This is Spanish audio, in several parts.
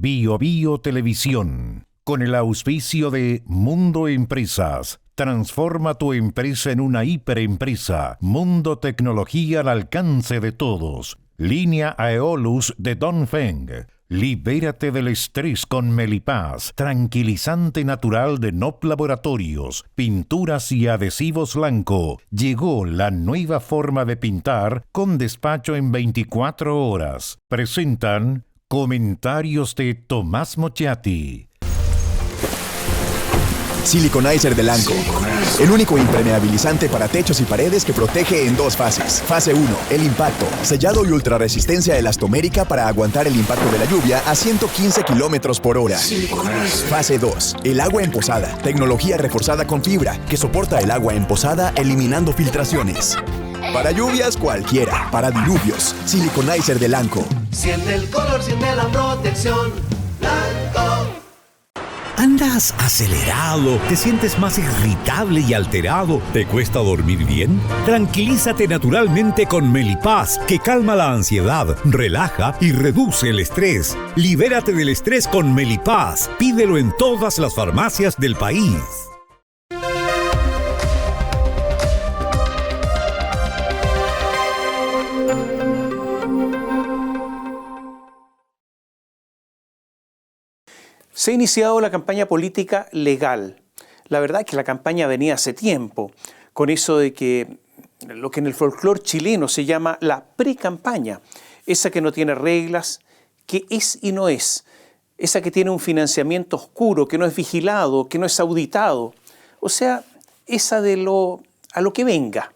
Bio Bio Televisión, con el auspicio de Mundo Empresas. Transforma tu empresa en una hiperempresa. Mundo Tecnología al alcance de todos. Línea Aeolus de Dongfeng. Libérate del estrés con Melipaz, tranquilizante natural de NOP Laboratorios, pinturas y adhesivos blanco. Llegó la nueva forma de pintar con despacho en 24 horas. Presentan comentarios de Tomás Mochiati. Siliconizer de Lanco, el único impermeabilizante para techos y paredes que protege en dos fases. Fase 1, el impacto, sellado y ultrarresistencia elastomérica para aguantar el impacto de la lluvia a 115 kilómetros por hora. Fase 2, el agua emposada, tecnología reforzada con fibra que soporta el agua emposada eliminando filtraciones. Para lluvias cualquiera, para diluvios, Siliconizer de Lanco. Siente el color, siente la protección, Lanco. ¿Andas acelerado? ¿Te sientes más irritable y alterado? ¿Te cuesta dormir bien? Tranquilízate naturalmente con Melipaz, que calma la ansiedad, relaja y reduce el estrés. Libérate del estrés con Melipaz. Pídelo en todas las farmacias del país. Se ha iniciado la campaña política legal. La verdad es que la campaña venía hace tiempo, con eso de que lo que en el folclore chileno se llama la pre-campaña, esa que no tiene reglas, que es y no es, esa que tiene un financiamiento oscuro, que no es vigilado, que no es auditado, o sea, esa a lo que venga.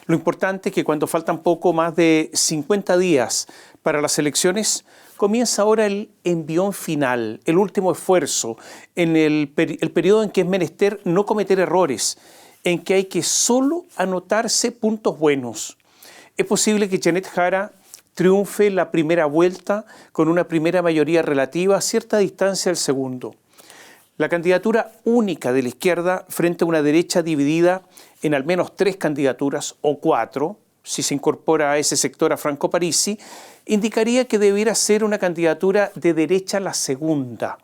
Lo importante es que cuando faltan poco más de 50 días para las elecciones, comienza ahora el envión final, el último esfuerzo, en el periodo en que es menester no cometer errores, en que hay que solo anotarse puntos buenos. Es posible que Janet Jara triunfe la primera vuelta con una primera mayoría relativa a cierta distancia del segundo. La candidatura única de la izquierda frente a una derecha dividida en al menos 3 candidaturas o 4, si se incorpora a ese sector a Franco Parisi, indicaría que debiera ser una candidatura de derecha la segunda.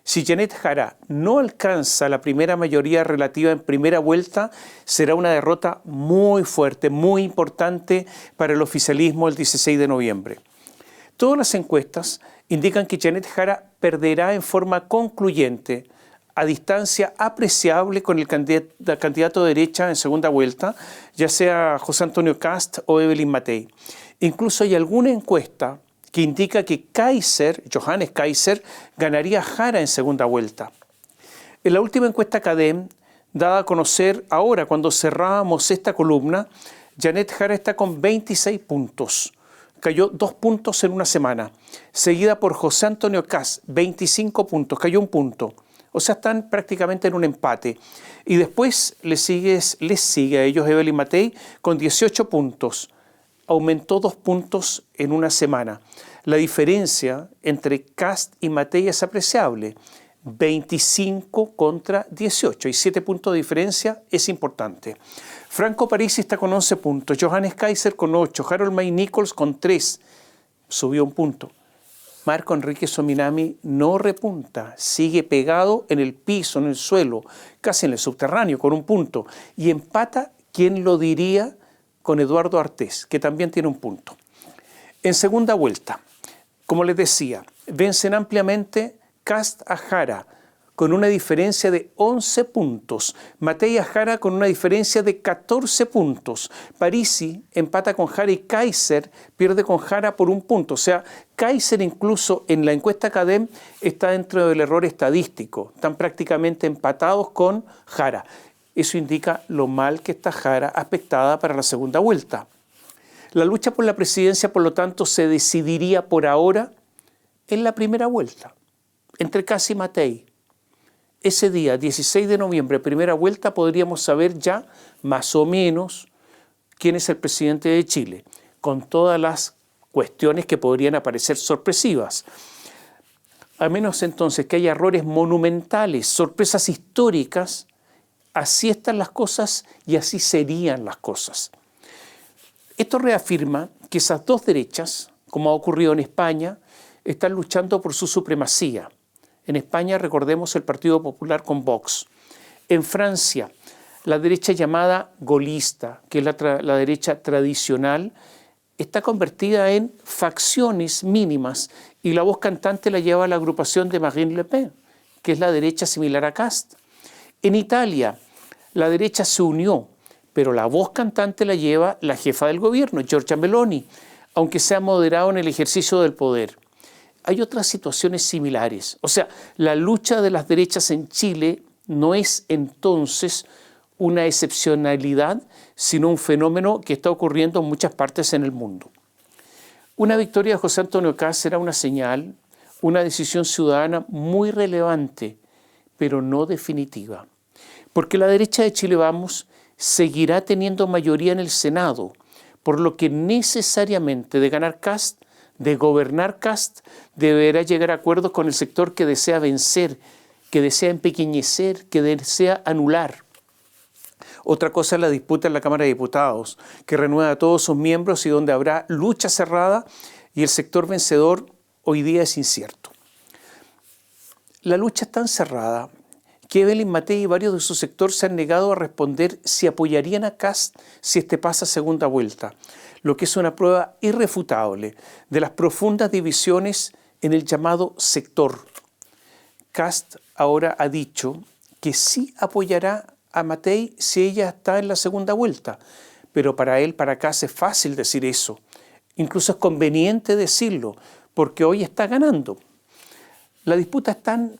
Si Janet Jara no alcanza la primera mayoría relativa en primera vuelta, será una derrota muy fuerte, muy importante para el oficialismo el 16 de noviembre. Todas las encuestas indican que Janet Jara perderá en forma concluyente, a distancia apreciable con el candidato de derecha en segunda vuelta, ya sea José Antonio Kast o Evelyn Matei. Incluso hay alguna encuesta que indica que Johannes Kaiser, ganaría a Jara en segunda vuelta. En la última encuesta CADEM, dada a conocer ahora cuando cerrábamos esta columna, Janet Jara está con 26 puntos. Cayó 2 puntos en una semana, seguida por José Antonio Kast, 25 puntos, cayó 1 punto. O sea, están prácticamente en un empate. Y después les sigue a ellos Evelyn Matei con 18 puntos. Aumentó 2 puntos en una semana. La diferencia entre Kast y Matei es apreciable. 25 contra 18. Y 7 puntos de diferencia es importante. Franco Parisi está con 11 puntos. Johannes Kaiser con 8. Harold May Nichols con 3. Subió 1 punto. Marco Enrique Sominami no repunta, sigue pegado en el piso, en el suelo, casi en el subterráneo, con 1 punto. Y empata, ¿quién lo diría?, con Eduardo Artés, que también tiene 1 punto. En segunda vuelta, como les decía, vencen ampliamente Kast a Jara, con una diferencia de 11 puntos. Matei a Jara con una diferencia de 14 puntos. Parisi empata con Jara y Kaiser pierde con Jara por 1 punto. O sea, Kaiser incluso en la encuesta CADEM está dentro del error estadístico. Están prácticamente empatados con Jara. Eso indica lo mal que está Jara aspectada para la segunda vuelta. La lucha por la presidencia, por lo tanto, se decidiría por ahora en la primera vuelta, entre Kast y Matei. Ese día, 16 de noviembre, primera vuelta, podríamos saber ya más o menos quién es el presidente de Chile, con todas las cuestiones que podrían aparecer sorpresivas. A menos entonces que haya errores monumentales, sorpresas históricas, así están las cosas y así serían las cosas. Esto reafirma que esas dos derechas, como ha ocurrido en España, están luchando por su supremacía. En España, recordemos, el Partido Popular con Vox. En Francia, la derecha llamada golista, que es la derecha tradicional, está convertida en facciones mínimas y la voz cantante la lleva la agrupación de Marine Le Pen, que es la derecha similar a Cast. En Italia, la derecha se unió, pero la voz cantante la lleva la jefa del gobierno, Giorgia Meloni, aunque sea moderado en el ejercicio del poder. Hay otras situaciones similares. O sea, la lucha de las derechas en Chile no es entonces una excepcionalidad, sino un fenómeno que está ocurriendo en muchas partes en el mundo. Una victoria de José Antonio Kast será una señal, una decisión ciudadana muy relevante, pero no definitiva. Porque la derecha de Chile Vamos seguirá teniendo mayoría en el Senado, por lo que necesariamente de ganar Kast, de gobernar Kast, deberá llegar a acuerdos con el sector que desea vencer, que desea empequeñecer, que desea anular. Otra cosa es la disputa en la Cámara de Diputados, que renueva a todos sus miembros y donde habrá lucha cerrada y el sector vencedor hoy día es incierto. La lucha es tan cerrada que Evelyn Matei y varios de su sector se han negado a responder si apoyarían a Kast si este pasa a segunda vuelta, lo que es una prueba irrefutable de las profundas divisiones en el llamado sector. Kast ahora ha dicho que sí apoyará a Matei si ella está en la segunda vuelta, pero para él, para Kast es fácil decir eso. Incluso es conveniente decirlo, porque hoy está ganando. La disputa es tan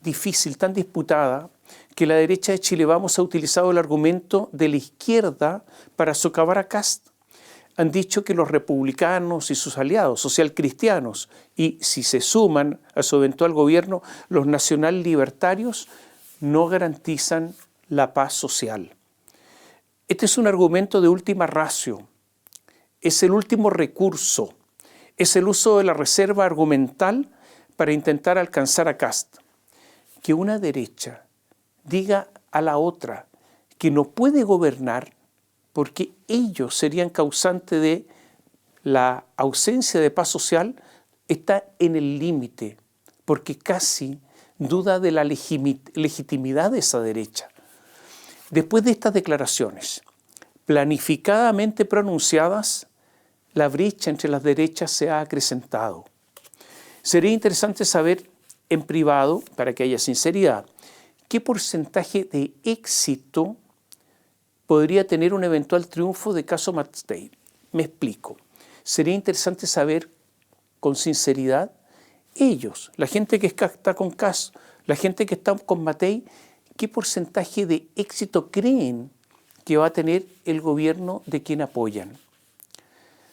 difícil, tan disputada, que la derecha de Chile Vamos ha utilizado el argumento de la izquierda para socavar a Kast. Han dicho que los republicanos y sus aliados socialcristianos, y si se suman a su eventual gobierno, los nacional libertarios, no garantizan la paz social. Este es un argumento de última ratio, es el último recurso, es el uso de la reserva argumental para intentar alcanzar a Kast. Que una derecha diga a la otra que no puede gobernar porque ellos serían causantes de la ausencia de paz social está en el límite, porque casi duda de la legitimidad de esa derecha. Después de estas declaraciones, planificadamente pronunciadas, la brecha entre las derechas se ha acrecentado. Sería interesante saber en privado, para que haya sinceridad, qué porcentaje de éxito podría tener un eventual triunfo de caso Matei. Me explico. Sería interesante saber con sinceridad ellos, la gente que está con Kast, la gente que está con Matei, qué porcentaje de éxito creen que va a tener el gobierno de quien apoyan.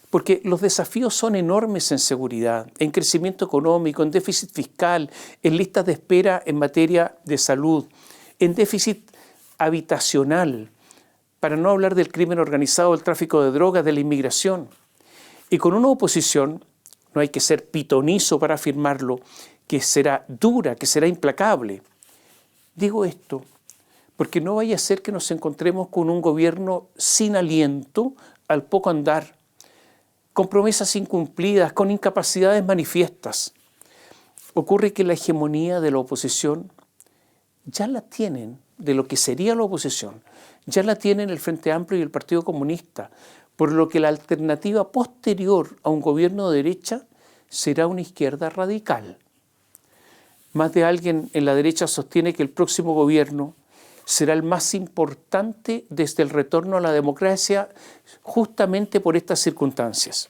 Porque los desafíos son enormes en seguridad, en crecimiento económico, en déficit fiscal, en listas de espera en materia de salud, en déficit habitacional, para no hablar del crimen organizado, del tráfico de drogas, de la inmigración. Y con una oposición, no hay que ser pitonizo para afirmarlo, que será dura, que será implacable. Digo esto porque no vaya a ser que nos encontremos con un gobierno sin aliento, al poco andar, con promesas incumplidas, con incapacidades manifiestas. Ocurre que la hegemonía de la oposición ya la tienen, de lo que sería la oposición, ya la tienen el Frente Amplio y el Partido Comunista, por lo que la alternativa posterior a un gobierno de derecha será una izquierda radical. Más de alguien en la derecha sostiene que el próximo gobierno será el más importante desde el retorno a la democracia justamente por estas circunstancias.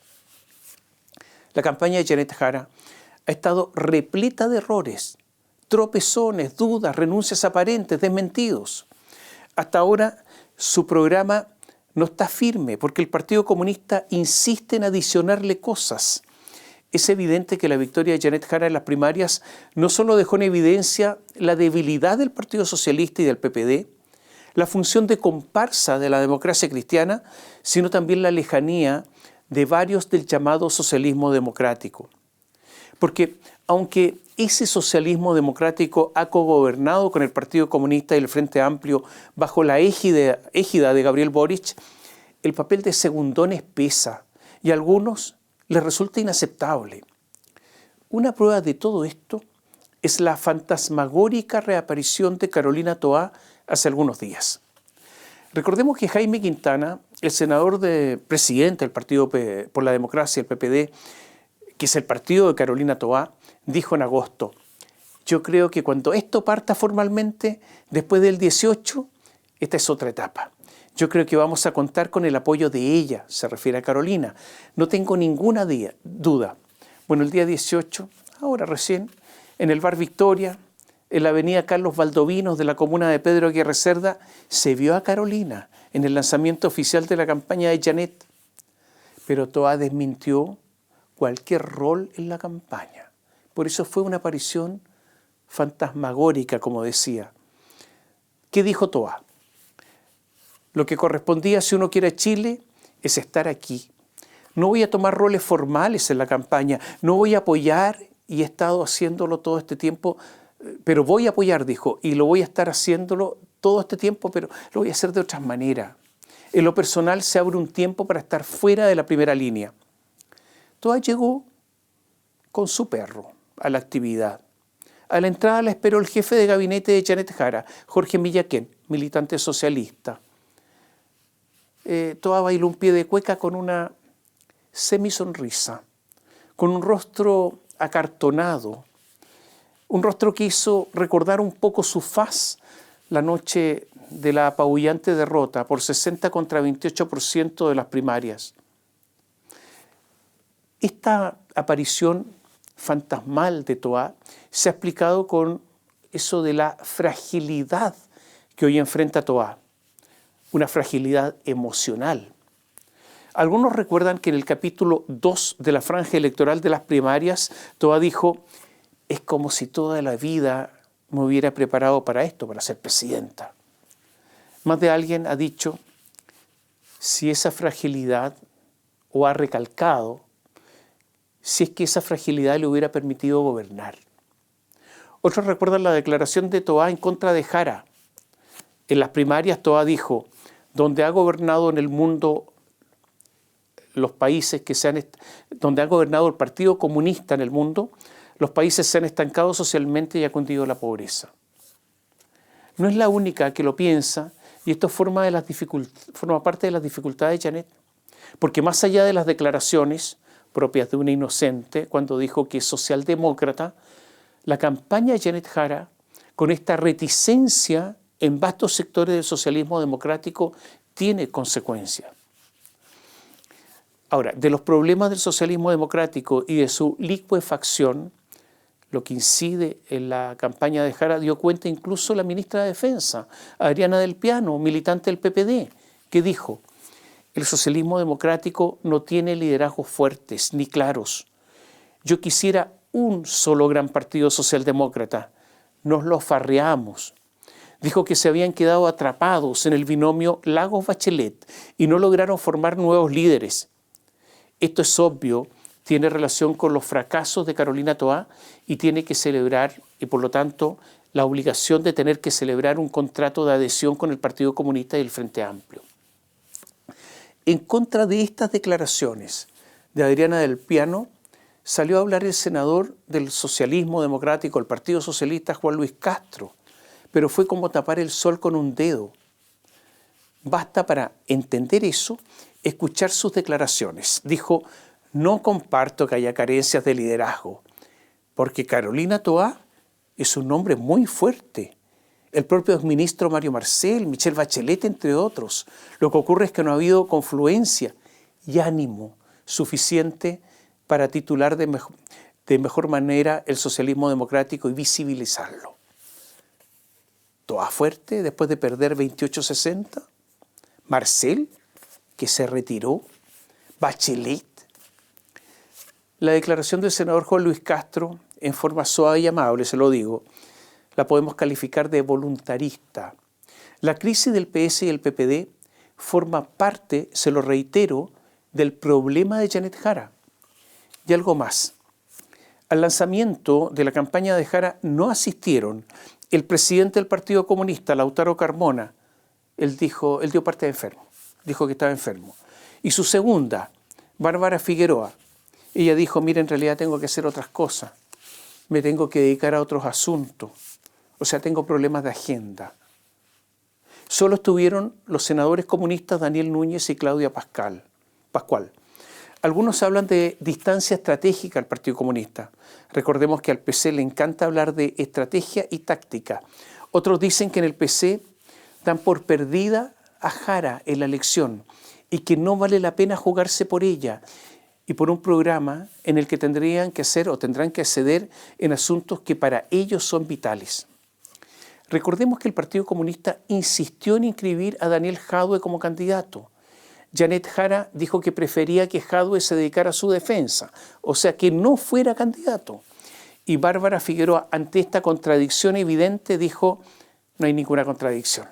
La campaña de Janet Jara ha estado repleta de errores, tropezones, dudas, renuncias aparentes, desmentidos. Hasta ahora su programa no está firme porque el Partido Comunista insiste en adicionarle cosas. Es evidente que la victoria de Janet Jara en las primarias no solo dejó en evidencia la debilidad del Partido Socialista y del PPD, la función de comparsa de la democracia cristiana, sino también la lejanía de varios del llamado socialismo democrático. Porque aunque ese socialismo democrático ha cogobernado con el Partido Comunista y el Frente Amplio bajo la égida de Gabriel Boric, el papel de segundones pesa y a algunos les resulta inaceptable. Una prueba de todo esto es la fantasmagórica reaparición de Carolina Toá hace algunos días. Recordemos que Jaime Quintana, el senador presidente del Partido por la Democracia, el PPD, que es el partido de Carolina Toá, dijo en agosto: yo creo que cuando esto parta formalmente, después del 18, esta es otra etapa. Yo creo que vamos a contar con el apoyo de ella, se refiere a Carolina. No tengo ninguna duda. Bueno, el día 18, ahora recién, en el Bar Victoria, en la avenida Carlos Valdovinos de la comuna de Pedro Aguirre Cerda, se vio a Carolina en el lanzamiento oficial de la campaña de Janet. Pero Toá desmintió cualquier rol en la campaña. Por eso fue una aparición fantasmagórica, como decía. ¿Qué dijo Toá? Lo que correspondía si uno quiere Chile es estar aquí. No voy a tomar roles formales en la campaña, no voy a apoyar, y he estado haciéndolo todo este tiempo, pero voy a apoyar, dijo, y lo voy a estar haciéndolo todo este tiempo, pero lo voy a hacer de otras maneras. En lo personal se abre un tiempo para estar fuera de la primera línea. Toá llegó con su perro a la actividad. A la entrada la esperó el jefe de gabinete de Janet Jara, Jorge Millaquén, militante socialista. Toá bailó un pie de cueca con una semisonrisa, con un rostro acartonado, un rostro que hizo recordar un poco su faz la noche de la apabullante derrota por 60 contra 28% de las primarias. Esta aparición fantasmal de Toá se ha explicado con eso de la fragilidad que hoy enfrenta Toá, una fragilidad emocional. Algunos recuerdan que en el capítulo 2 de la franja electoral de las primarias, Toá dijo: es como si toda la vida me hubiera preparado para esto, para ser presidenta. Más de alguien ha dicho, si esa fragilidad, o ha recalcado, si es que esa fragilidad le hubiera permitido gobernar. Otros recuerdan la declaración de Toá en contra de Jara. En las primarias Toá dijo: donde ha gobernado en el mundo los países donde ha gobernado el Partido Comunista en el mundo, los países se han estancado socialmente y ha cundido la pobreza. No es la única que lo piensa, y esto forma parte de las dificultades de Janet, porque más allá de las declaraciones propias de una inocente, cuando dijo que es socialdemócrata, la campaña de Janet Jara, con esta reticencia en vastos sectores del socialismo democrático, tiene consecuencias. Ahora, de los problemas del socialismo democrático y de su licuefacción, lo que incide en la campaña de Jara dio cuenta incluso la ministra de Defensa, Adriana del Piano, militante del PPD, que dijo: el socialismo democrático no tiene liderazgos fuertes ni claros. Yo quisiera un solo gran partido socialdemócrata. Nos lo farreamos. Dijo que se habían quedado atrapados en el binomio Lagos-Bachelet y no lograron formar nuevos líderes. Esto es obvio, tiene relación con los fracasos de Carolina Toá y tiene que celebrar, y por lo tanto la obligación de tener que celebrar un contrato de adhesión con el Partido Comunista y el Frente Amplio. En contra de estas declaraciones de Adriana del Piano, salió a hablar el senador del socialismo democrático, el Partido Socialista, Juan Luis Castro, pero fue como tapar el sol con un dedo. Basta para entender eso escuchar sus declaraciones. Dijo: no comparto que haya carencias de liderazgo, porque Carolina Toá es un hombre muy fuerte. El propio exministro Mario Marcel, Michelle Bachelet, entre otros. Lo que ocurre es que no ha habido confluencia y ánimo suficiente para titular de mejor manera el socialismo democrático y visibilizarlo. Toá fuerte después de perder 28-60. Marcel, que se retiró. Bachelet. La declaración del senador Juan Luis Castro, en forma suave y amable, se lo digo, la podemos calificar de voluntarista. La crisis del PS y el PPD forma parte, se lo reitero, del problema de Janet Jara. Y algo más. Al lanzamiento de la campaña de Jara no asistieron el presidente del Partido Comunista, Lautaro Carmona. Él dio parte de enfermo, dijo que estaba enfermo. Y su segunda, Bárbara Figueroa, ella dijo: mira, en realidad tengo que hacer otras cosas. me tengo que dedicar a otros asuntos. O sea, tengo problemas de agenda. Solo estuvieron los senadores comunistas Daniel Núñez y Claudia Pascual. Algunos hablan de distancia estratégica al Partido Comunista. Recordemos que al PC le encanta hablar de estrategia y táctica. Otros dicen que en el PC dan por perdida a Jara en la elección y que no vale la pena jugarse por ella y por un programa en el que tendrán que ceder en asuntos que para ellos son vitales. Recordemos que el Partido Comunista insistió en inscribir a Daniel Jadue como candidato. Janet Jara dijo que prefería que Jadue se dedicara a su defensa, o sea, que no fuera candidato. Y Bárbara Figueroa, ante esta contradicción evidente, dijo: no hay ninguna contradicción.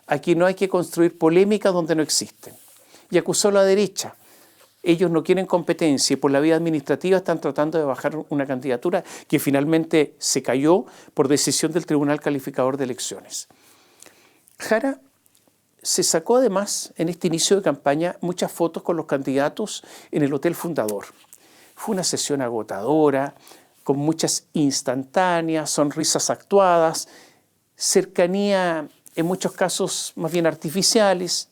Aquí no hay que construir polémica donde no existen. Y acusó a la derecha. Ellos no quieren competencia y por la vía administrativa están tratando de bajar una candidatura que finalmente se cayó por decisión del Tribunal Calificador de Elecciones. Jara se sacó además en este inicio de campaña muchas fotos con los candidatos en el Hotel Fundador. Fue una sesión agotadora, con muchas instantáneas, sonrisas actuadas, cercanía en muchos casos más bien artificiales.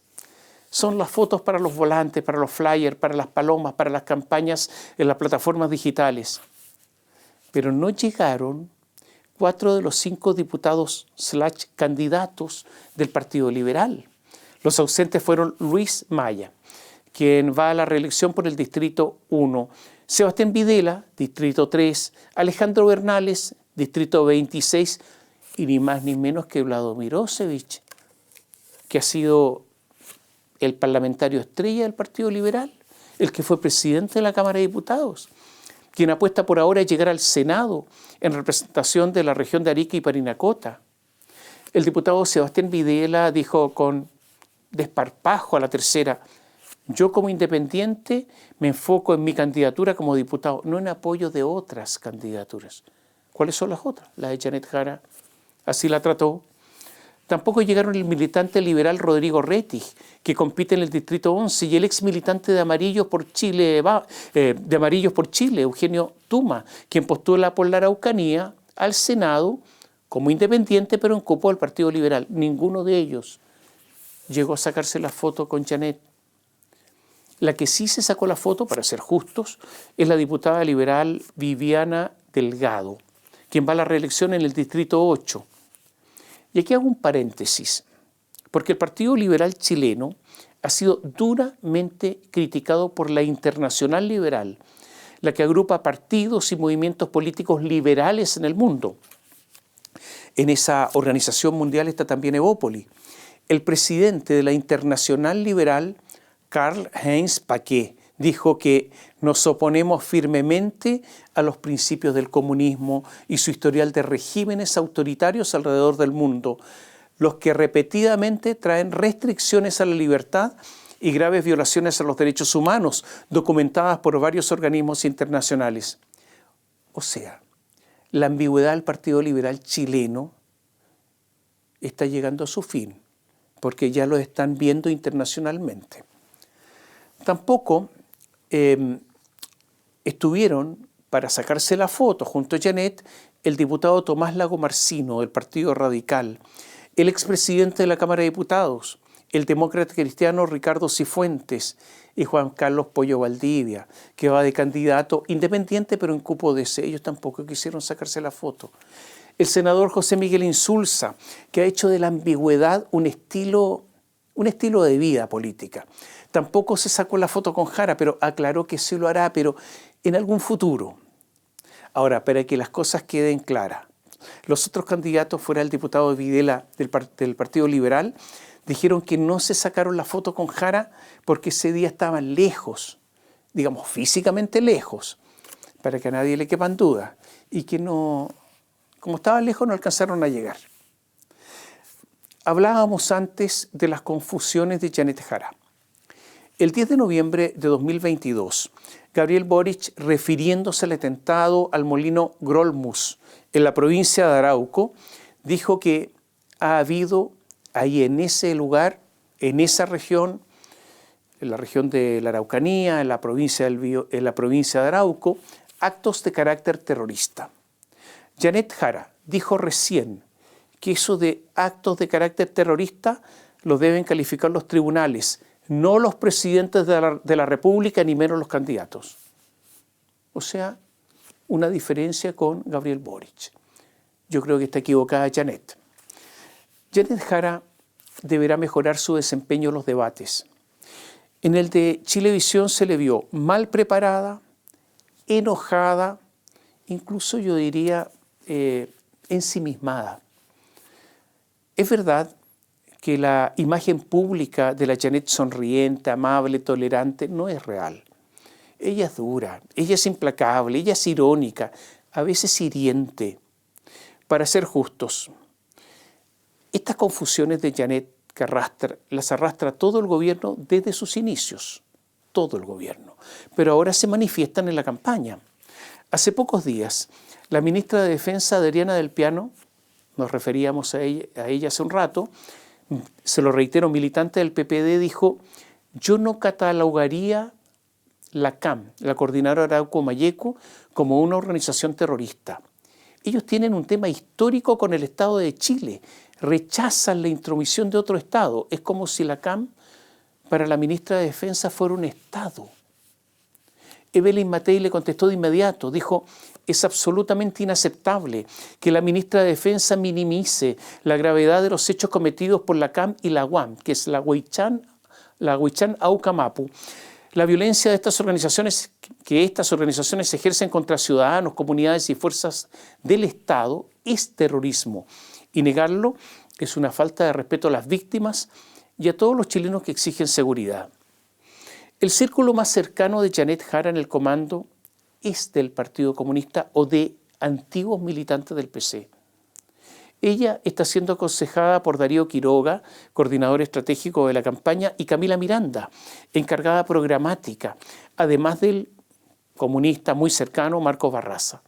Son las fotos para los volantes, para los flyers, para las palomas, para las campañas en las plataformas digitales. Pero no llegaron 4 de los 5 diputados / candidatos del Partido Liberal. Los ausentes fueron Luis Maya, quien va a la reelección por el Distrito 1, Sebastián Videla, Distrito 3, Alejandro Bernales, Distrito 26, y ni más ni menos que Vladimir Osevich, que ha sido el parlamentario estrella del Partido Liberal, el que fue presidente de la Cámara de Diputados, quien apuesta por ahora a llegar al Senado en representación de la región de Arica y Parinacota. El diputado Sebastián Videla dijo con desparpajo a La Tercera: yo como independiente me enfoco en mi candidatura como diputado, no en apoyo de otras candidaturas. ¿Cuáles son las otras? La de Janet Jara, así la trató. Tampoco llegaron el militante liberal Rodrigo Rettig, que compite en el Distrito 11, y el ex militante de Amarillos por Chile, Eugenio Tuma, quien postula por la Araucanía al Senado como independiente, pero en cupo del Partido Liberal. Ninguno de ellos llegó a sacarse la foto con Janet. La que sí se sacó la foto, para ser justos, es la diputada liberal Viviana Delgado, quien va a la reelección en el Distrito 8. Y aquí hago un paréntesis, porque el Partido Liberal chileno ha sido duramente criticado por la Internacional Liberal, la que agrupa partidos y movimientos políticos liberales en el mundo. En esa organización mundial está también Evópoli. El presidente de la Internacional Liberal, Karl-Heinz Paquet, dijo que nos oponemos firmemente a los principios del comunismo y su historial de regímenes autoritarios alrededor del mundo, los que repetidamente traen restricciones a la libertad y graves violaciones a los derechos humanos, documentadas por varios organismos internacionales. O sea, la ambigüedad del Partido Liberal chileno está llegando a su fin, porque ya lo están viendo internacionalmente. Tampoco estuvieron para sacarse la foto junto a Janet el diputado Tomás Lago Marcino del Partido Radical, el expresidente de la Cámara de Diputados, el demócrata cristiano Ricardo Cifuentes y Juan Carlos Pollo Valdivia, que va de candidato independiente pero en cupo DC. Ellos tampoco quisieron sacarse la foto. El senador José Miguel Insulza, que ha hecho de la ambigüedad un estilo de vida política. Tampoco se sacó la foto con Jara, pero aclaró que sí lo hará, pero en algún futuro. Ahora, para que las cosas queden claras, los otros candidatos, fuera el diputado Videla del Partido Liberal, dijeron que no se sacaron la foto con Jara porque ese día estaban lejos, digamos físicamente lejos, para que a nadie le quepan dudas, y que no, como estaban lejos, no alcanzaron a llegar. Hablábamos antes de las confusiones de Janet Jara. El 10 de noviembre de 2022, Gabriel Boric, refiriéndose al atentado al molino Grolmus en la provincia de Arauco, dijo que ha habido ahí en ese lugar, en esa región, en la región de la Araucanía, en la provincia de Arauco, actos de carácter terrorista. Janet Jara dijo recién que eso de actos de carácter terrorista lo deben calificar los tribunales, no los presidentes de la República, ni menos los candidatos. O sea, una diferencia con Gabriel Boric. Yo creo que está equivocada Janet. Janet Jara deberá mejorar su desempeño en los debates. En el de Chilevisión se le vio mal preparada, enojada, incluso yo diría ensimismada. Es verdad que la imagen pública de la Janet sonriente, amable, tolerante, no es real. Ella es dura, ella es implacable, ella es irónica, a veces hiriente. Para ser justos, estas confusiones de Janet que las arrastra todo el gobierno desde sus inicios, todo el gobierno, pero ahora se manifiestan en la campaña. Hace pocos días, la ministra de Defensa, Adriana del Piano, nos referíamos a ella hace un rato, se lo reitero, militante del PPD, dijo: yo no catalogaría la CAM, la Coordinadora Arauco-Mayeco, como una organización terrorista. Ellos tienen un tema histórico con el Estado de Chile, rechazan la intromisión de otro Estado. Es como si la CAM, para la ministra de Defensa, fuera un Estado. Evelyn Matei le contestó de inmediato, dijo: es absolutamente inaceptable que la ministra de Defensa minimice la gravedad de los hechos cometidos por la CAM y la UAM, que es la Huaychán Aucamapu. La violencia de estas organizaciones ejercen contra ciudadanos, comunidades y fuerzas del Estado es terrorismo. Y negarlo es una falta de respeto a las víctimas y a todos los chilenos que exigen seguridad. El círculo más cercano de Janet Jara en el comando es del Partido Comunista o de antiguos militantes del PC. Ella está siendo aconsejada por Darío Quiroga, coordinador estratégico de la campaña, y Camila Miranda, encargada programática, además del comunista muy cercano Marcos Barraza.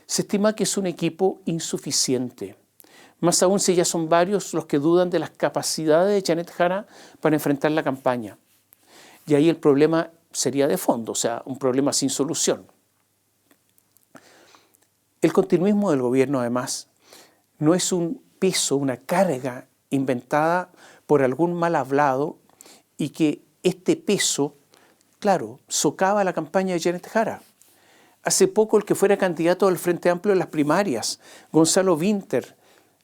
Se estima que es un equipo insuficiente, más aún si ya son varios los que dudan de las capacidades de Janet Jara para enfrentar la campaña. Y ahí el problema sería de fondo, o sea, un problema sin solución. El continuismo del gobierno, además, no es un peso, una carga inventada por algún mal hablado y que este peso, claro, socava la campaña de Janet Jara. Hace poco el que fuera candidato del Frente Amplio en las primarias, Gonzalo Winter,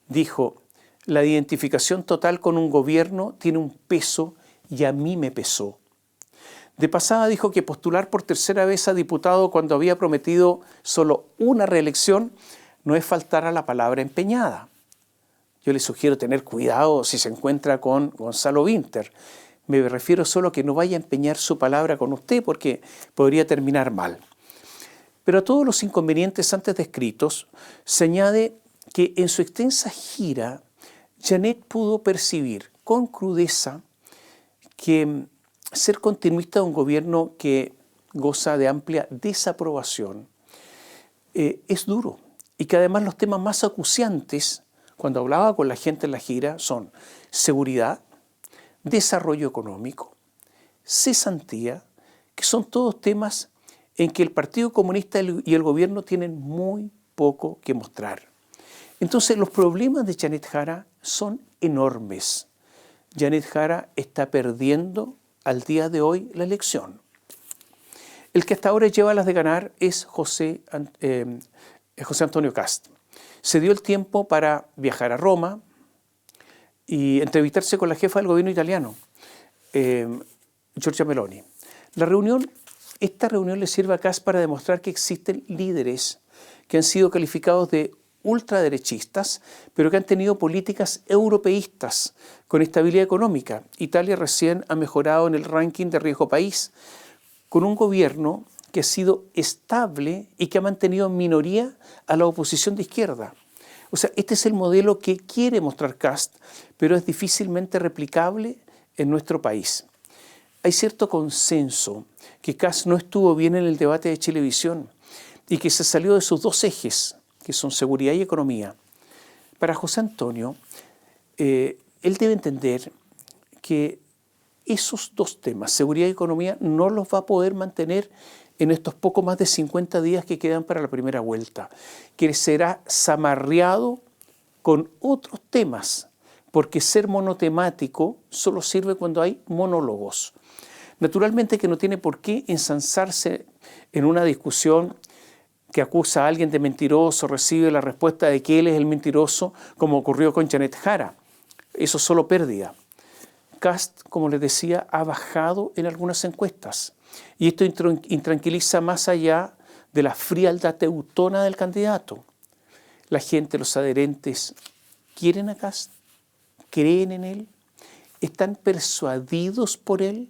dijo: la identificación total con un gobierno tiene un peso y a mí me pesó. De pasada dijo que postular por tercera vez a diputado cuando había prometido solo una reelección no es faltar a la palabra empeñada. Yo le sugiero tener cuidado si se encuentra con Gonzalo Winter. Me refiero solo a que no vaya a empeñar su palabra con usted porque podría terminar mal. Pero a todos los inconvenientes antes descritos se añade que en su extensa gira Janet pudo percibir con crudeza que ser continuista de un gobierno que goza de amplia desaprobación es duro. Y que además los temas más acuciantes, cuando hablaba con la gente en la gira, son seguridad, desarrollo económico, cesantía, que son todos temas en que el Partido Comunista y el gobierno tienen muy poco que mostrar. Entonces los problemas de Janet Jara son enormes. Janet Jara está perdiendo al día de hoy la elección. El que hasta ahora lleva las de ganar es José Antonio Kast. Se dio el tiempo para viajar a Roma y entrevistarse con la jefa del gobierno italiano, Giorgia Meloni. Esta reunión le sirve a Kast para demostrar que existen líderes que han sido calificados de ultraderechistas, pero que han tenido políticas europeístas con estabilidad económica. Italia recién ha mejorado en el ranking de riesgo país, con un gobierno que ha sido estable y que ha mantenido en minoría a la oposición de izquierda. O sea, este es el modelo que quiere mostrar Kast, pero es difícilmente replicable en nuestro país. Hay cierto consenso que Kast no estuvo bien en el debate de Chilevisión y que se salió de sus dos ejes, que son seguridad y economía. Para José Antonio, él debe entender que esos dos temas, seguridad y economía, no los va a poder mantener en estos poco más de 50 días que quedan para la primera vuelta, que será zamarreado con otros temas, porque ser monotemático solo sirve cuando hay monólogos. Naturalmente que no tiene por qué ensansarse en una discusión que acusa a alguien de mentiroso, recibe la respuesta de que él es el mentiroso, como ocurrió con Janet Jara. Eso es solo pérdida. Kast, como les decía, ha bajado en algunas encuestas. Y esto intranquiliza más allá de la frialdad teutona del candidato. La gente, los adherentes, ¿quieren a Kast? ¿Creen en él? ¿Están persuadidos por él?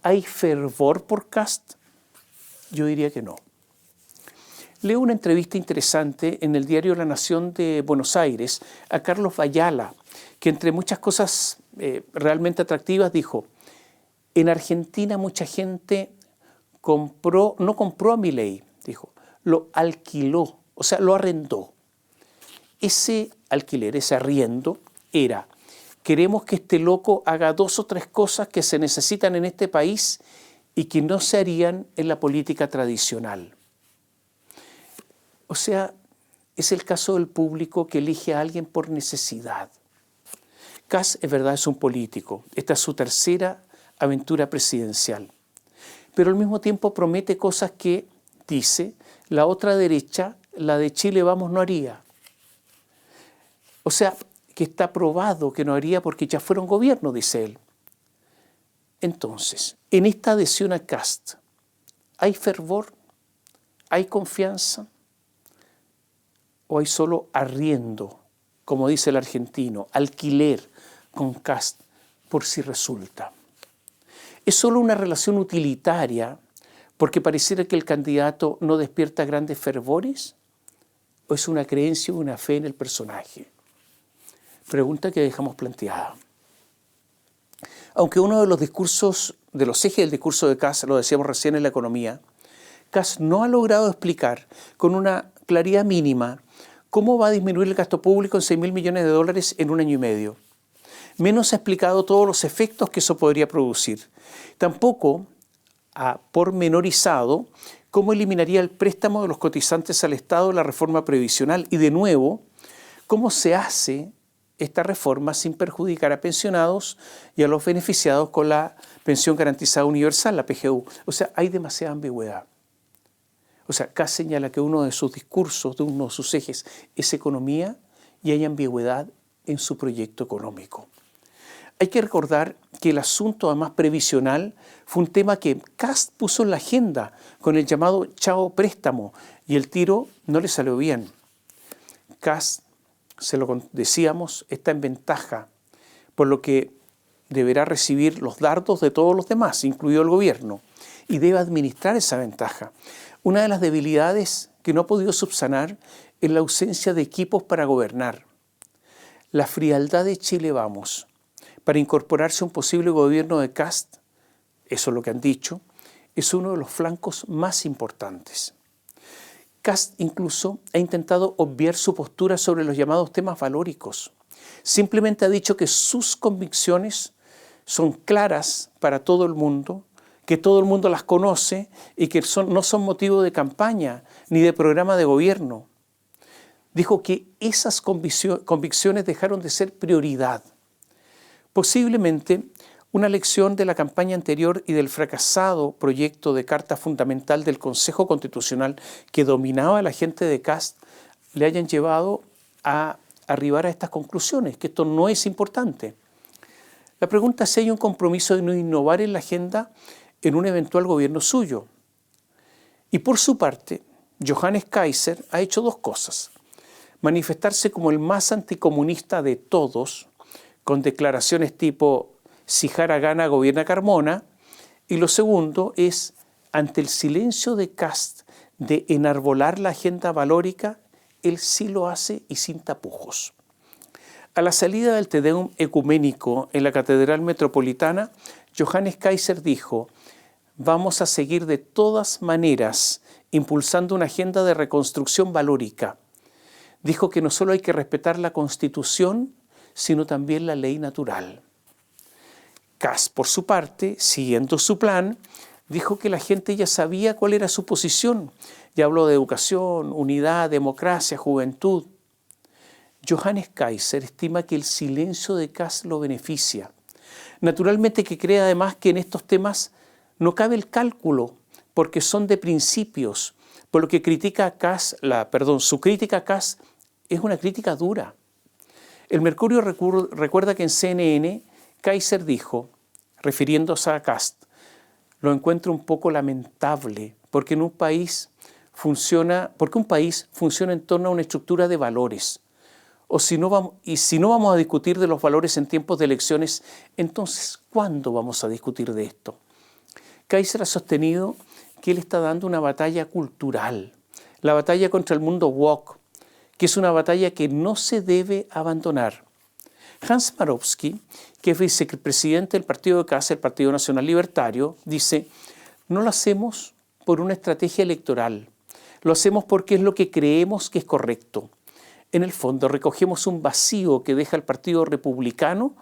¿Hay fervor por Kast? Yo diría que no. Leo una entrevista interesante en el diario La Nación de Buenos Aires a Carlos Ayala, que entre muchas cosas realmente atractivas dijo: en Argentina mucha gente no compró a Milei, dijo, lo alquiló, o sea, lo arrendó. Ese alquiler, ese arriendo, era: queremos que este loco haga 2 o 3 cosas que se necesitan en este país y que no se harían en la política tradicional. O sea, es el caso del público que elige a alguien por necesidad. Kast, es verdad, es un político. Esta es su tercera aventura presidencial. Pero al mismo tiempo promete cosas que, dice, la otra derecha, la de Chile Vamos, no haría. O sea, que está probado que no haría porque ya fueron gobierno, dice él. Entonces, en esta adhesión a Kast, ¿hay fervor? ¿Hay confianza? ¿O hay solo arriendo, como dice el argentino, alquiler con Kast por si resulta? ¿Es solo una relación utilitaria porque pareciera que el candidato no despierta grandes fervores? ¿O es una creencia o una fe en el personaje? Pregunta que dejamos planteada. Aunque uno de los ejes del discurso de Kast, lo decíamos recién en la economía, Kast no ha logrado explicar con una claridad mínima cómo va a disminuir el gasto público en $6.000 millones en 1 año y medio. Menos ha explicado todos los efectos que eso podría producir. Tampoco ha pormenorizado cómo eliminaría el préstamo de los cotizantes al Estado de la reforma previsional y, de nuevo, cómo se hace esta reforma sin perjudicar a pensionados y a los beneficiados con la pensión garantizada universal, la PGU. O sea, hay demasiada ambigüedad. O sea, Kast señala que uno de sus discursos, de uno de sus ejes, es economía y hay ambigüedad en su proyecto económico. Hay que recordar que el asunto, además previsional, fue un tema que Kast puso en la agenda con el llamado chao préstamo y el tiro no le salió bien. Kast, se lo decíamos, está en ventaja, por lo que deberá recibir los dardos de todos los demás, incluido el gobierno, y debe administrar esa ventaja. Una de las debilidades que no ha podido subsanar es la ausencia de equipos para gobernar. La frialdad de Chile Vamos para incorporarse a un posible gobierno de Kast, eso es lo que han dicho, es uno de los flancos más importantes. Kast incluso ha intentado obviar su postura sobre los llamados temas valóricos. Simplemente ha dicho que sus convicciones son claras para todo el mundo, que todo el mundo las conoce y que no son motivo de campaña ni de programa de gobierno. Dijo que esas convicciones dejaron de ser prioridad. Posiblemente una lección de la campaña anterior y del fracasado proyecto de Carta Fundamental del Consejo Constitucional que dominaba a la gente de Kast le hayan llevado a arribar a estas conclusiones, que esto no es importante. La pregunta es si hay un compromiso de no innovar en la agenda en un eventual gobierno suyo. Y por su parte, Johannes Kaiser ha hecho 2 cosas. Manifestarse como el más anticomunista de todos, con declaraciones tipo si Jara gana, gobierna Carmona. Y lo segundo es, ante el silencio de Kast de enarbolar la agenda valórica, él sí lo hace y sin tapujos. A la salida del Te Deum ecuménico en la Catedral Metropolitana, Johannes Kaiser dijo: vamos a seguir de todas maneras impulsando una agenda de reconstrucción valórica. Dijo que no solo hay que respetar la Constitución, sino también la ley natural. Kast, por su parte, siguiendo su plan, dijo que la gente ya sabía cuál era su posición. Ya habló de educación, unidad, democracia, juventud. Johannes Kaiser estima que el silencio de Kast lo beneficia. Naturalmente que cree además que en estos temas no cabe el cálculo, porque son de principios, por lo que critica a Kast, su crítica a Kast es una crítica dura. El Mercurio recuerda que en CNN Kaiser dijo, refiriéndose a Kast, lo encuentro un poco lamentable, porque un país funciona en torno a una estructura de valores. Si no vamos a discutir de los valores en tiempos de elecciones, entonces, ¿cuándo vamos a discutir de esto? Kaiser ha sostenido que él está dando una batalla cultural, la batalla contra el mundo woke, que es una batalla que no se debe abandonar. Hans Marowski, que es vicepresidente del partido de Kast, el Partido Nacional Libertario, dice, no lo hacemos por una estrategia electoral, lo hacemos porque es lo que creemos que es correcto. En el fondo recogemos un vacío que deja el Partido Republicano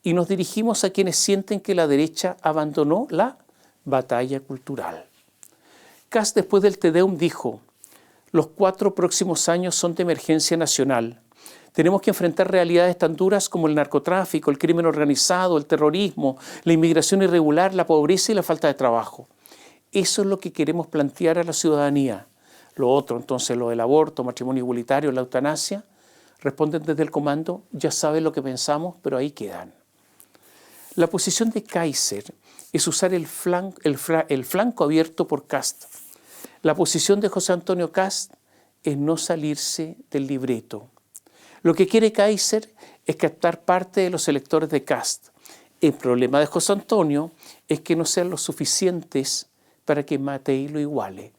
y nos dirigimos a quienes sienten que la derecha abandonó la batalla cultural. Kast, después del Te Deum, dijo, los 4 próximos años son de emergencia nacional. Tenemos que enfrentar realidades tan duras como el narcotráfico, el crimen organizado, el terrorismo, la inmigración irregular, la pobreza y la falta de trabajo. Eso es lo que queremos plantear a la ciudadanía. Lo otro, entonces, lo del aborto, matrimonio igualitario, la eutanasia, responden desde el comando, ya saben lo que pensamos, pero ahí quedan. La posición de Kaiser es usar el flanco abierto por Kast. La posición de José Antonio Kast es no salirse del libreto. Lo que quiere Kaiser es captar parte de los electores de Kast. El problema de José Antonio es que no sean lo suficientes para que Matei lo iguale.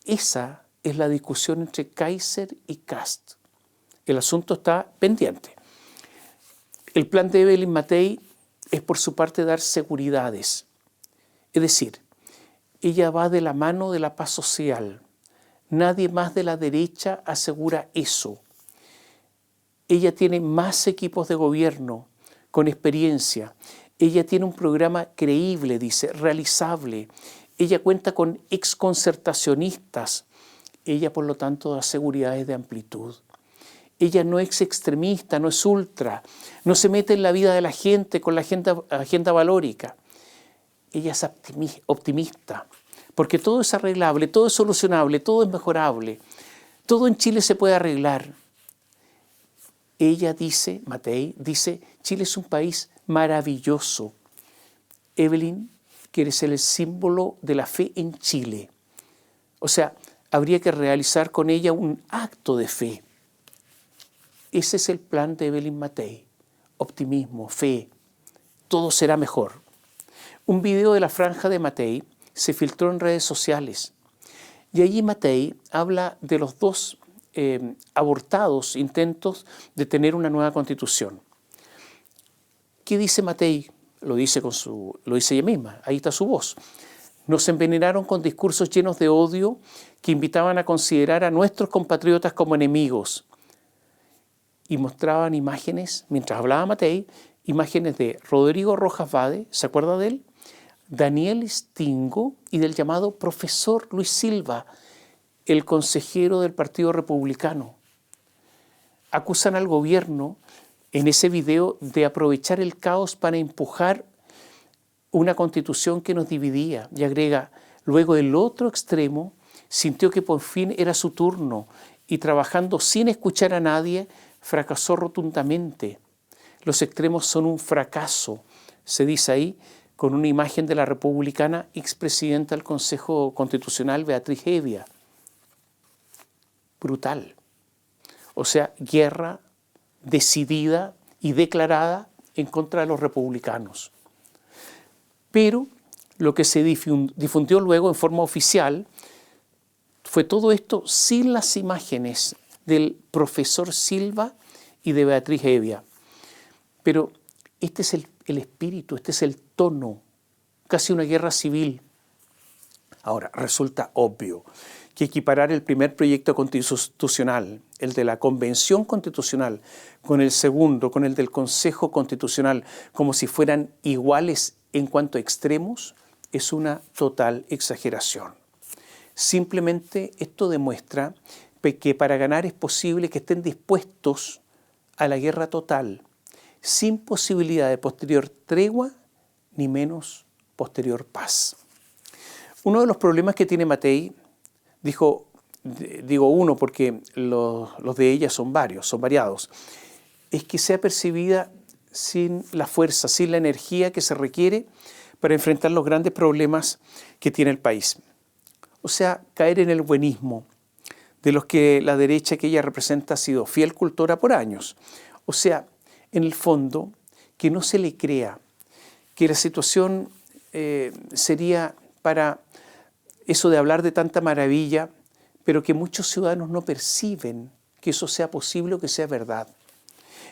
Esa es la discusión entre Kaiser y Kast. El asunto está pendiente. El plan de Evelyn Matei es por su parte dar seguridades. Es decir, ella va de la mano de la paz social. Nadie más de la derecha asegura eso. Ella tiene más equipos de gobierno con experiencia. Ella tiene un programa creíble, dice, realizable. Ella cuenta con exconcertacionistas. Ella, por lo tanto, da seguridades de amplitud. Ella no es extremista, no es ultra, no se mete en la vida de la gente con la agenda valórica. Ella es optimista, porque todo es arreglable, todo es solucionable, todo es mejorable. Todo en Chile se puede arreglar. Ella dice, Matei, dice, Chile es un país maravilloso. Evelyn quiere ser el símbolo de la fe en Chile. O sea, habría que realizar con ella un acto de fe. Ese es el plan de Evelyn Matei. Optimismo, fe, todo será mejor. Un video de la franja de Matei se filtró en redes sociales y allí Matei habla de los 2 abortados intentos de tener una nueva constitución. ¿Qué dice Matei? Lo dice ella misma, ahí está su voz. Nos envenenaron con discursos llenos de odio que invitaban a considerar a nuestros compatriotas como enemigos. Y mostraban imágenes, mientras hablaba Matei, imágenes de Rodrigo Rojas Vade, ¿se acuerda de él? Daniel Stingo y del llamado profesor Luis Silva, el consejero del Partido Republicano. Acusan al gobierno en ese video de aprovechar el caos para empujar una constitución que nos dividía. Y agrega, luego el otro extremo sintió que por fin era su turno y trabajando sin escuchar a nadie, fracasó rotundamente. Los extremos son un fracaso, se dice ahí, con una imagen de la republicana expresidenta del Consejo Constitucional, Beatriz Hevia. Brutal. O sea, guerra decidida y declarada en contra de los republicanos. Pero lo que se difundió luego en forma oficial fue todo esto sin las imágenes del profesor Silva y de Beatriz Hevia. Pero este es el espíritu, este es el tono, casi una guerra civil. Ahora, resulta obvio que equiparar el primer proyecto constitucional, el de la Convención Constitucional, con el segundo, con el del Consejo Constitucional, como si fueran iguales en cuanto a extremos, es una total exageración. Simplemente esto demuestra que para ganar es posible que estén dispuestos a la guerra total, sin posibilidad de posterior tregua, ni menos posterior paz. Uno de los problemas que tiene Matei, digo uno porque los de ella son variados, es que sea percibida sin la fuerza, sin la energía que se requiere para enfrentar los grandes problemas que tiene el país. O sea, caer en el buenismo, de los que la derecha que ella representa ha sido fiel cultora por años. O sea, en el fondo, que no se le crea que la situación sería para eso de hablar de tanta maravilla, pero que muchos ciudadanos no perciben que eso sea posible o que sea verdad.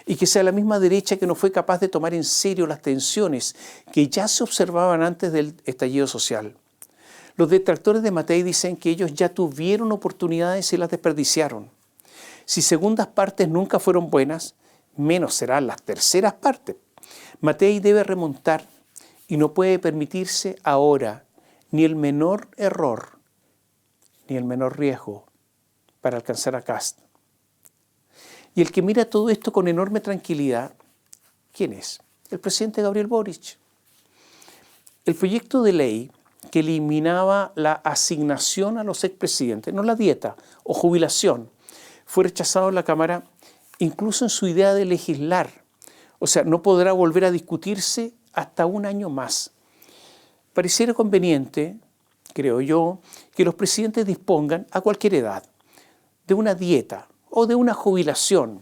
Y que sea la misma derecha que no fue capaz de tomar en serio las tensiones que ya se observaban antes del estallido social. Los detractores de Matei dicen que ellos ya tuvieron oportunidades y las desperdiciaron. Si segundas partes nunca fueron buenas, menos serán las terceras partes. Matei debe remontar y no puede permitirse ahora ni el menor error, ni el menor riesgo para alcanzar a Kast. Y el que mira todo esto con enorme tranquilidad, ¿quién es? El presidente Gabriel Boric. El proyecto de ley que eliminaba la asignación a los expresidentes, no la dieta o jubilación, fue rechazado en la Cámara incluso en su idea de legislar. O sea, no podrá volver a discutirse hasta un año más. Pareciera conveniente, creo yo, que los presidentes dispongan a cualquier edad de una dieta o de una jubilación,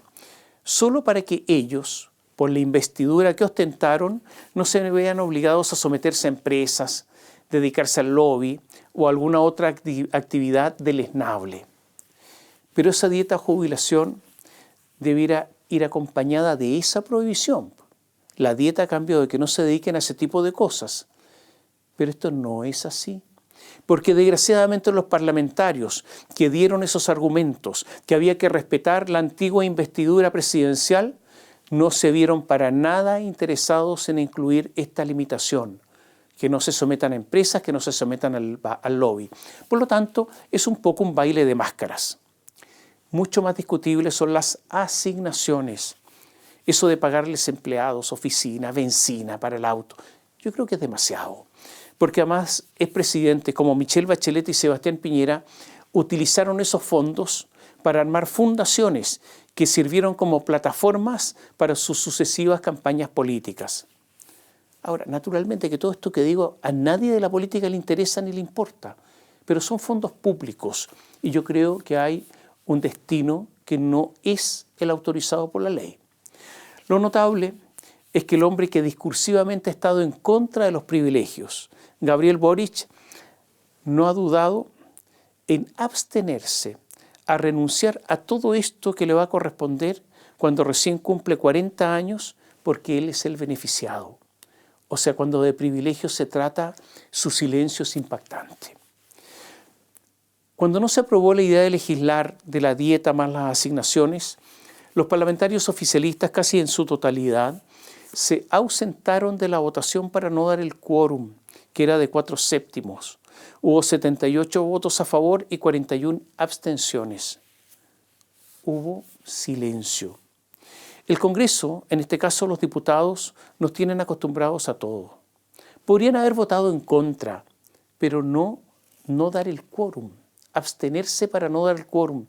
solo para que ellos, por la investidura que ostentaron, no se vean obligados a someterse a empresas, dedicarse al lobby o a alguna otra actividad deleznable. Pero esa dieta o jubilación debiera ir acompañada de esa prohibición. La dieta a cambio de que no se dediquen a ese tipo de cosas. Pero esto no es así. Porque desgraciadamente los parlamentarios que dieron esos argumentos, que había que respetar la antigua investidura presidencial, no se vieron para nada interesados en incluir esta limitación, que no se sometan a empresas, que no se sometan al lobby. Por lo tanto, es un poco un baile de máscaras. Mucho más discutibles son las asignaciones. Eso de pagarles empleados, oficina, benzina para el auto. Yo creo que es demasiado. Porque además expresidentes como Michelle Bachelet y Sebastián Piñera utilizaron esos fondos para armar fundaciones que sirvieron como plataformas para sus sucesivas campañas políticas. Ahora, naturalmente que todo esto que digo a nadie de la política le interesa ni le importa, pero son fondos públicos y yo creo que hay un destino que no es el autorizado por la ley. Lo notable es que el hombre que discursivamente ha estado en contra de los privilegios, Gabriel Boric, no ha dudado en abstenerse a renunciar a todo esto que le va a corresponder cuando recién cumple 40 años, porque él es el beneficiado. O sea, cuando de privilegios se trata, su silencio es impactante. Cuando no se aprobó la idea de legislar de la dieta más las asignaciones, los parlamentarios oficialistas, casi en su totalidad, se ausentaron de la votación para no dar el quórum, que era de 4/7. Hubo 78 votos a favor y 41 abstenciones. Hubo silencio. El Congreso, en este caso los diputados, nos tienen acostumbrados a todo. Podrían haber votado en contra, pero no dar el quórum, abstenerse para no dar el quórum.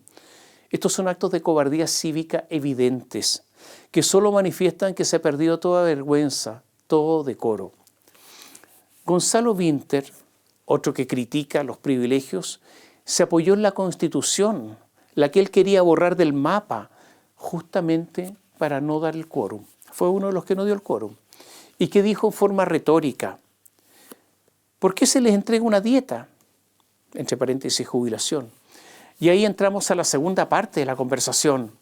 Estos son actos de cobardía cívica evidentes, que solo manifiestan que se ha perdido toda vergüenza, todo decoro. Gonzalo Winter, otro que critica los privilegios, se apoyó en la Constitución, la que él quería borrar del mapa, justamente para no dar el quórum. Fue uno de los que no dio el quórum. Y que dijo en forma retórica, ¿por qué se les entrega una dieta? Entre paréntesis, jubilación. Y ahí entramos a la segunda parte de la conversación.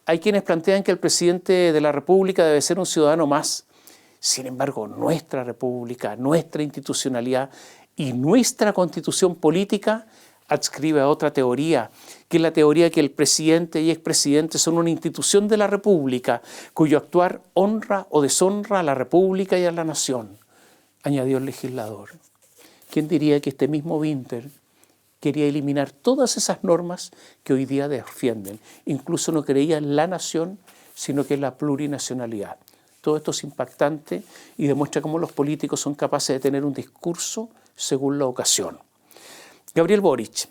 Hay quienes plantean que el presidente de la República debe ser un ciudadano más. Sin embargo, nuestra República, nuestra institucionalidad y nuestra constitución política adscribe a otra teoría, que es la teoría que el presidente y expresidente son una institución de la República, cuyo actuar honra o deshonra a la República y a la nación, añadió el legislador. ¿Quién diría que este mismo Winter quería eliminar todas esas normas que hoy día defienden? Incluso no creía en la nación, sino que en la plurinacionalidad. Todo esto es impactante y demuestra cómo los políticos son capaces de tener un discurso según la ocasión. Gabriel Boric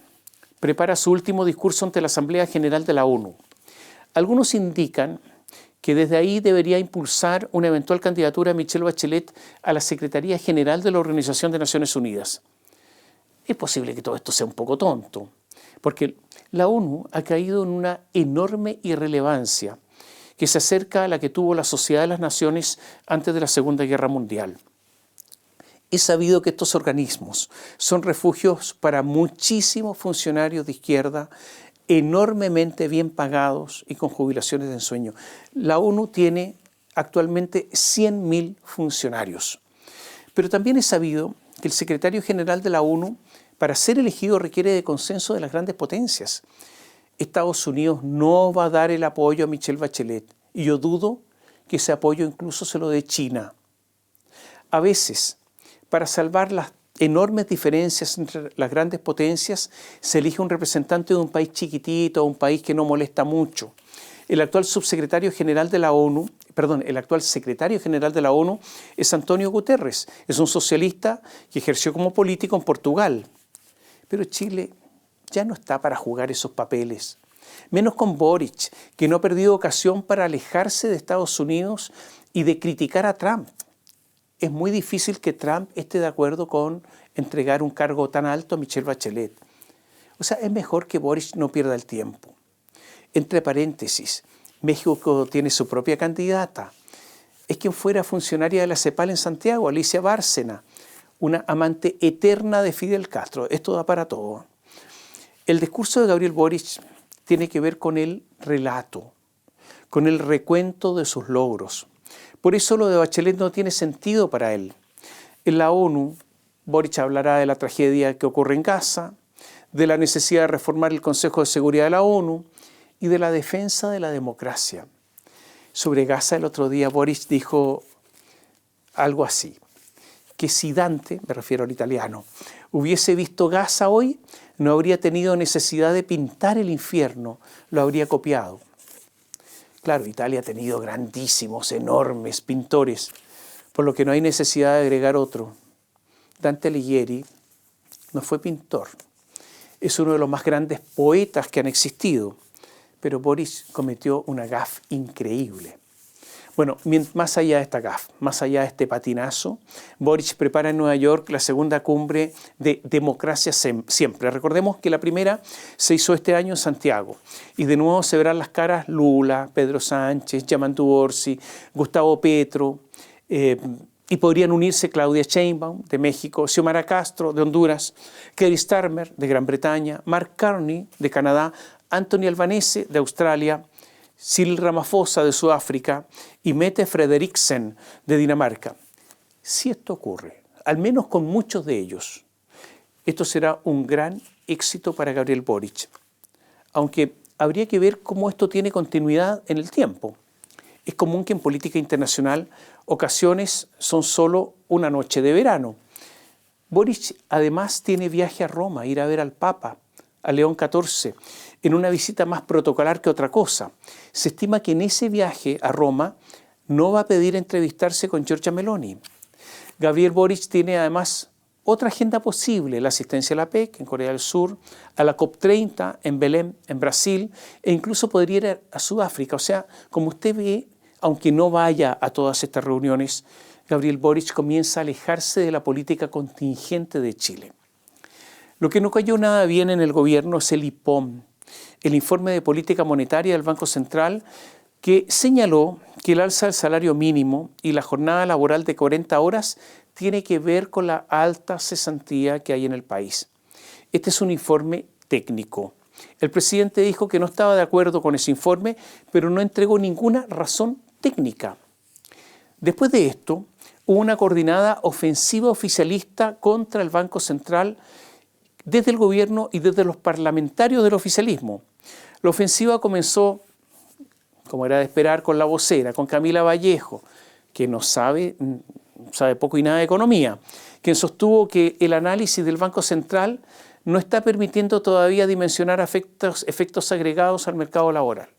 prepara su último discurso ante la Asamblea General de la ONU. Algunos indican que desde ahí debería impulsar una eventual candidatura de Michelle Bachelet a la Secretaría General de la Organización de Naciones Unidas. Es posible que todo esto sea un poco tonto, porque la ONU ha caído en una enorme irrelevancia que se acerca a la que tuvo la Sociedad de las Naciones antes de la Segunda Guerra Mundial. Es sabido que estos organismos son refugios para muchísimos funcionarios de izquierda enormemente bien pagados y con jubilaciones de ensueño. La ONU tiene actualmente 100.000 funcionarios. Pero también es sabido que el secretario general de la ONU, para ser elegido, requiere de consenso de las grandes potencias. Estados Unidos no va a dar el apoyo a Michelle Bachelet y yo dudo que ese apoyo incluso se lo dé China. A veces, para salvar las enormes diferencias entre las grandes potencias, se elige un representante de un país chiquitito, un país que no molesta mucho. El actual secretario general de la ONU es Antonio Guterres. Es un socialista que ejerció como político en Portugal. Pero Chile ya no está para jugar esos papeles. Menos con Boric, que no ha perdido ocasión para alejarse de Estados Unidos y de criticar a Trump. Es muy difícil que Trump esté de acuerdo con entregar un cargo tan alto a Michelle Bachelet. O sea, es mejor que Boric no pierda el tiempo. Entre paréntesis, México tiene su propia candidata. Es quien fuera funcionaria de la CEPAL en Santiago, Alicia Bárcena, una amante eterna de Fidel Castro. Esto da para todo. El discurso de Gabriel Boric tiene que ver con el relato, con el recuento de sus logros. Por eso lo de Bachelet no tiene sentido para él. En la ONU, Boric hablará de la tragedia que ocurre en Gaza, de la necesidad de reformar el Consejo de Seguridad de la ONU y de la defensa de la democracia. Sobre Gaza el otro día Boric dijo algo así, que si Dante, me refiero al italiano, hubiese visto Gaza hoy, no habría tenido necesidad de pintar el infierno, lo habría copiado. Claro, Italia ha tenido grandísimos, enormes pintores, por lo que no hay necesidad de agregar otro. Dante Alighieri no fue pintor, es uno de los más grandes poetas que han existido, pero Boric cometió una gaffe increíble. Bueno, más allá de esta gaffe, más allá de este patinazo, Boric prepara en Nueva York la segunda cumbre de Democracia Siempre. Recordemos que la primera se hizo este año en Santiago y de nuevo se verán las caras Lula, Pedro Sánchez, Yamandu Orsi, Gustavo Petro y podrían unirse Claudia Sheinbaum de México, Xiomara Castro de Honduras, Keir Starmer de Gran Bretaña, Mark Carney de Canadá, Anthony Albanese de Australia, Cyril Ramaphosa de Sudáfrica y Mette Frederiksen de Dinamarca. Si esto ocurre, al menos con muchos de ellos, esto será un gran éxito para Gabriel Boric. Aunque habría que ver cómo esto tiene continuidad en el tiempo. Es común que en política internacional ocasiones son solo una noche de verano. Boric además tiene viaje a Roma, ir a ver al Papa, a León XIV, en una visita más protocolar que otra cosa. Se estima que en ese viaje a Roma no va a pedir entrevistarse con Giorgia Meloni. Gabriel Boric tiene además otra agenda posible, la asistencia a la PEC en Corea del Sur, a la COP30 en Belém, en Brasil, e incluso podría ir a Sudáfrica. O sea, como usted ve, aunque no vaya a todas estas reuniones, Gabriel Boric comienza a alejarse de la política contingente de Chile. Lo que no cayó nada bien en el gobierno es el IPOM, el informe de política monetaria del Banco Central, que señaló que el alza del salario mínimo y la jornada laboral de 40 horas tiene que ver con la alta cesantía que hay en el país. Este es un informe técnico. El presidente dijo que no estaba de acuerdo con ese informe, pero no entregó ninguna razón técnica. Después de esto, hubo una coordinada ofensiva oficialista contra el Banco Central desde el gobierno y desde los parlamentarios del oficialismo. La ofensiva comenzó, como era de esperar, con la vocera, con Camila Vallejo, que no sabe sabe poco y nada de economía, quien sostuvo que el análisis del Banco Central no está permitiendo todavía dimensionar efectos agregados al mercado laboral.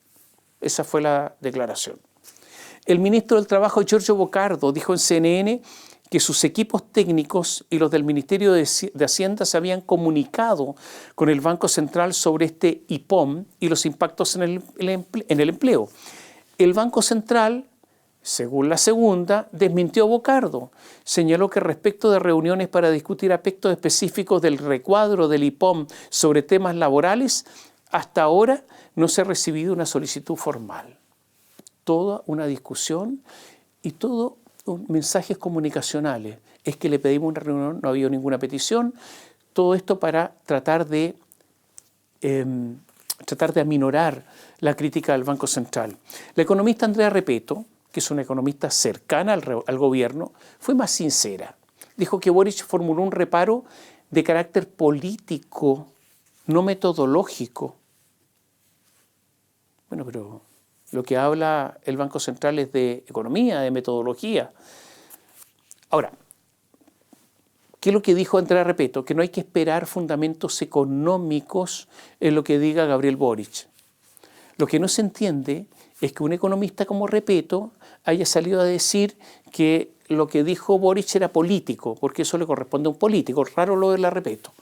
Esa fue la declaración. El ministro del Trabajo, Giorgio Bocardo, dijo en CNN que sus equipos técnicos y los del Ministerio de Hacienda se habían comunicado con el Banco Central sobre este IPOM y los impactos en el empleo. El Banco Central, según la segunda, desmintió a Bocardo. Señaló que respecto de reuniones para discutir aspectos específicos del recuadro del IPOM sobre temas laborales, hasta ahora no se ha recibido una solicitud formal. Toda una discusión y todo mensajes comunicacionales. Es que le pedimos una reunión, no ha habido ninguna petición. Todo esto para tratar de aminorar la crítica del Banco Central. La economista Andrea Repetto, que es una economista cercana al gobierno, fue más sincera. Dijo que Boric formuló un reparo de carácter político, no metodológico. Bueno, pero lo que habla el Banco Central es de economía, de metodología. Ahora, ¿qué es lo que dijo Andrea Repetto? Que no hay que esperar fundamentos económicos en lo que diga Gabriel Boric. Lo que no se entiende es que un economista como Repetto haya salido a decir que lo que dijo Boric era político, porque eso le corresponde a un político. Raro lo de la Repetto.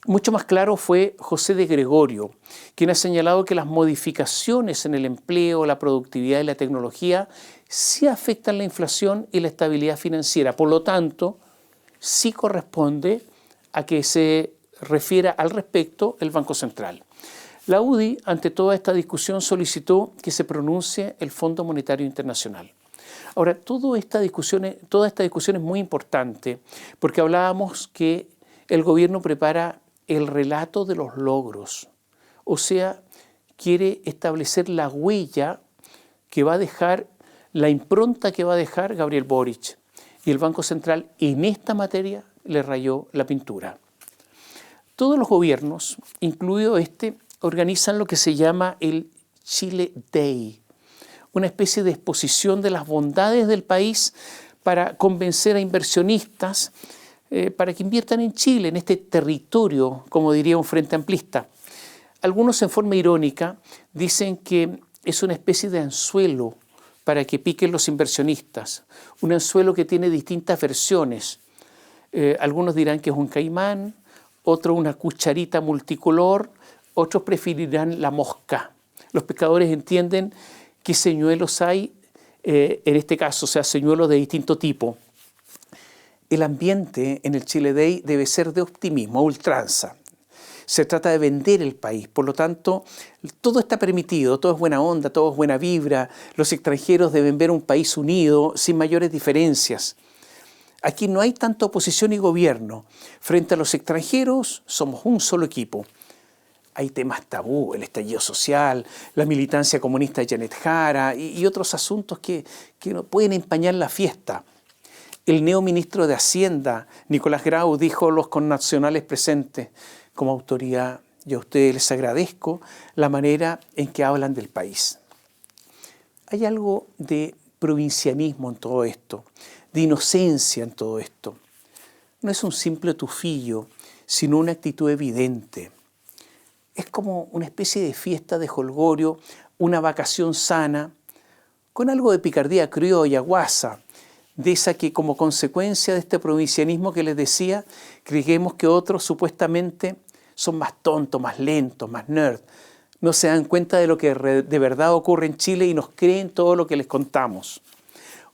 Mucho más claro fue José de Gregorio, quien ha señalado que las modificaciones en el empleo, la productividad y la tecnología sí afectan la inflación y la estabilidad financiera. Por lo tanto, sí corresponde a que se refiera al respecto el Banco Central. La UDI, ante toda esta discusión, solicitó que se pronuncie el Fondo Monetario Internacional. Ahora, toda esta discusión es muy importante porque hablábamos que el gobierno prepara el relato de los logros, o sea, quiere establecer la huella que va a dejar, la impronta que va a dejar Gabriel Boric. Y el Banco Central en esta materia le rayó la pintura. Todos los gobiernos, incluido este, organizan lo que se llama el Chile Day, una especie de exposición de las bondades del país para convencer a inversionistas para que inviertan en Chile, en este territorio, como diría un frente amplista. Algunos en forma irónica dicen que es una especie de anzuelo para que piquen los inversionistas, un anzuelo que tiene distintas versiones. Algunos dirán que es un caimán, otros una cucharita multicolor, otros preferirán la mosca. Los pescadores entienden qué señuelos hay en este caso, o sea, señuelos de distinto tipo. El ambiente en el Chile Day debe ser de optimismo, a ultranza. Se trata de vender el país, por lo tanto, todo está permitido, todo es buena onda, todo es buena vibra. Los extranjeros deben ver un país unido, sin mayores diferencias. Aquí no hay tanta oposición y gobierno. Frente a los extranjeros, somos un solo equipo. Hay temas tabú, el estallido social, la militancia comunista de Janet Jara y otros asuntos que no pueden empañar la fiesta. El neoministro de Hacienda, Nicolás Grau, dijo a los connacionales presentes: como autoridad, yo a ustedes les agradezco la manera en que hablan del país. Hay algo de provincianismo en todo esto, de inocencia en todo esto. No es un simple tufillo, sino una actitud evidente. Es como una especie de fiesta de jolgorio, una vacación sana, con algo de picardía criolla, guasa, de esa que como consecuencia de este provincianismo que les decía, creemos que otros supuestamente son más tontos, más lentos, más nerd. No se dan cuenta de lo que de verdad ocurre en Chile y nos creen todo lo que les contamos.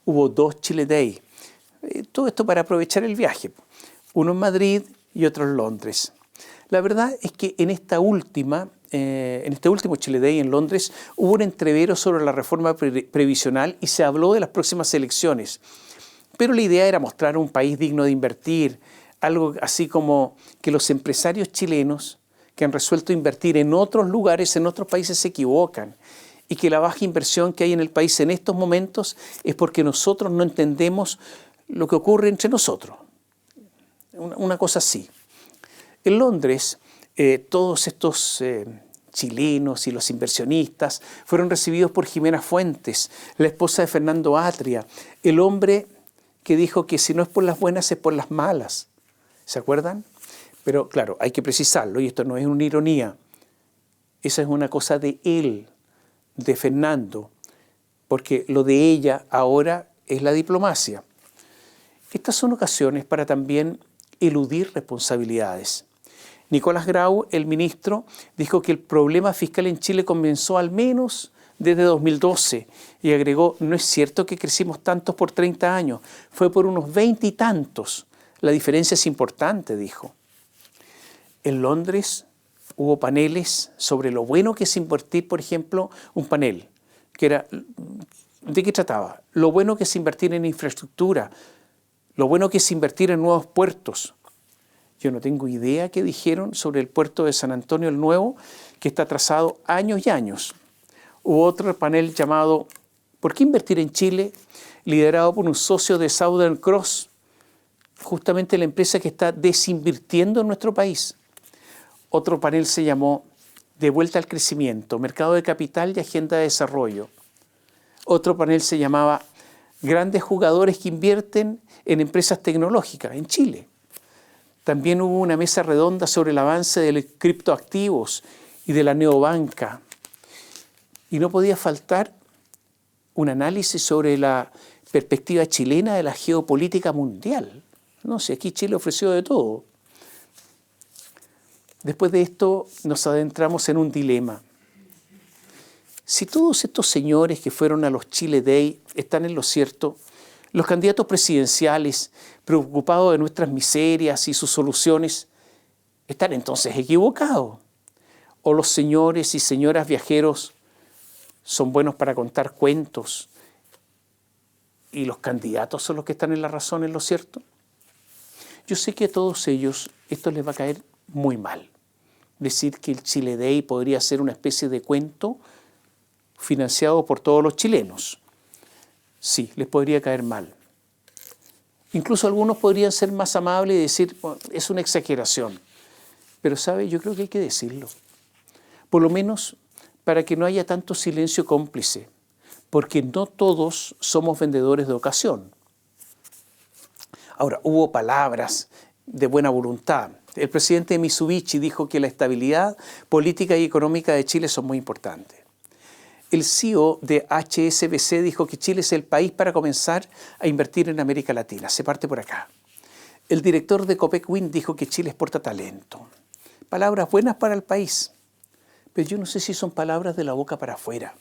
Hubo 2 Chile Day. Todo esto para aprovechar el viaje. Uno en Madrid y otro en Londres. La verdad es que en este último Chile Day en Londres hubo un entrevero sobre la reforma previsional y se habló de las próximas elecciones. Pero la idea era mostrar un país digno de invertir, algo así como que los empresarios chilenos que han resuelto invertir en otros lugares, en otros países, se equivocan y que la baja inversión que hay en el país en estos momentos es porque nosotros no entendemos lo que ocurre entre nosotros. Una cosa así. En Londres, todos estos chilenos y los inversionistas fueron recibidos por Jimena Fuentes, la esposa de Fernando Atria, el hombre que dijo que si no es por las buenas es por las malas. ¿Se acuerdan? Pero claro, hay que precisarlo, y esto no es una ironía. Esa es una cosa de él, de Fernando, porque lo de ella ahora es la diplomacia. Estas son ocasiones para también eludir responsabilidades. Nicolás Grau, el ministro, dijo que el problema fiscal en Chile comenzó al menos desde 2012 y agregó, no es cierto que crecimos tantos por 30 años, fue por unos 20 y tantos. La diferencia es importante, dijo. En Londres hubo paneles sobre lo bueno que es invertir, por ejemplo, un panel que era, ¿de qué trataba? Lo bueno que es invertir en infraestructura, lo bueno que es invertir en nuevos puertos. Yo no tengo idea qué dijeron sobre el puerto de San Antonio el Nuevo, que está atrasado años y años. Hubo otro panel llamado ¿Por qué invertir en Chile?, liderado por un socio de Southern Cross, justamente la empresa que está desinvirtiendo en nuestro país. Otro panel se llamó De vuelta al crecimiento, mercado de capital y agenda de desarrollo. Otro panel se llamaba Grandes jugadores que invierten en empresas tecnológicas en Chile. También hubo una mesa redonda sobre el avance de los criptoactivos y de la neobanca. Y no podía faltar un análisis sobre la perspectiva chilena de la geopolítica mundial. No sé, aquí Chile ofreció de todo. Después de esto nos adentramos en un dilema. Si todos estos señores que fueron a los Chile Day están en lo cierto, los candidatos presidenciales, preocupados de nuestras miserias y sus soluciones, están entonces equivocados. O los señores y señoras viajeros son buenos para contar cuentos y los candidatos son los que están en la razón, en lo cierto. Yo sé que a todos ellos esto les va a caer muy mal. Decir que el Chile Day podría ser una especie de cuento financiado por todos los chilenos. Sí, les podría caer mal. Incluso algunos podrían ser más amables y decir, bueno, es una exageración. Pero, ¿sabe? Yo creo que hay que decirlo. Por lo menos para que no haya tanto silencio cómplice, porque no todos somos vendedores de ocasión. Ahora, hubo palabras de buena voluntad. El presidente de Mitsubishi dijo que la estabilidad política y económica de Chile son muy importantes. El CEO de HSBC dijo que Chile es el país para comenzar a invertir en América Latina. Se parte por acá. El director de Copec Wind dijo que Chile exporta talento. Palabras buenas para el país. Pero yo no sé si son palabras de la boca para afuera.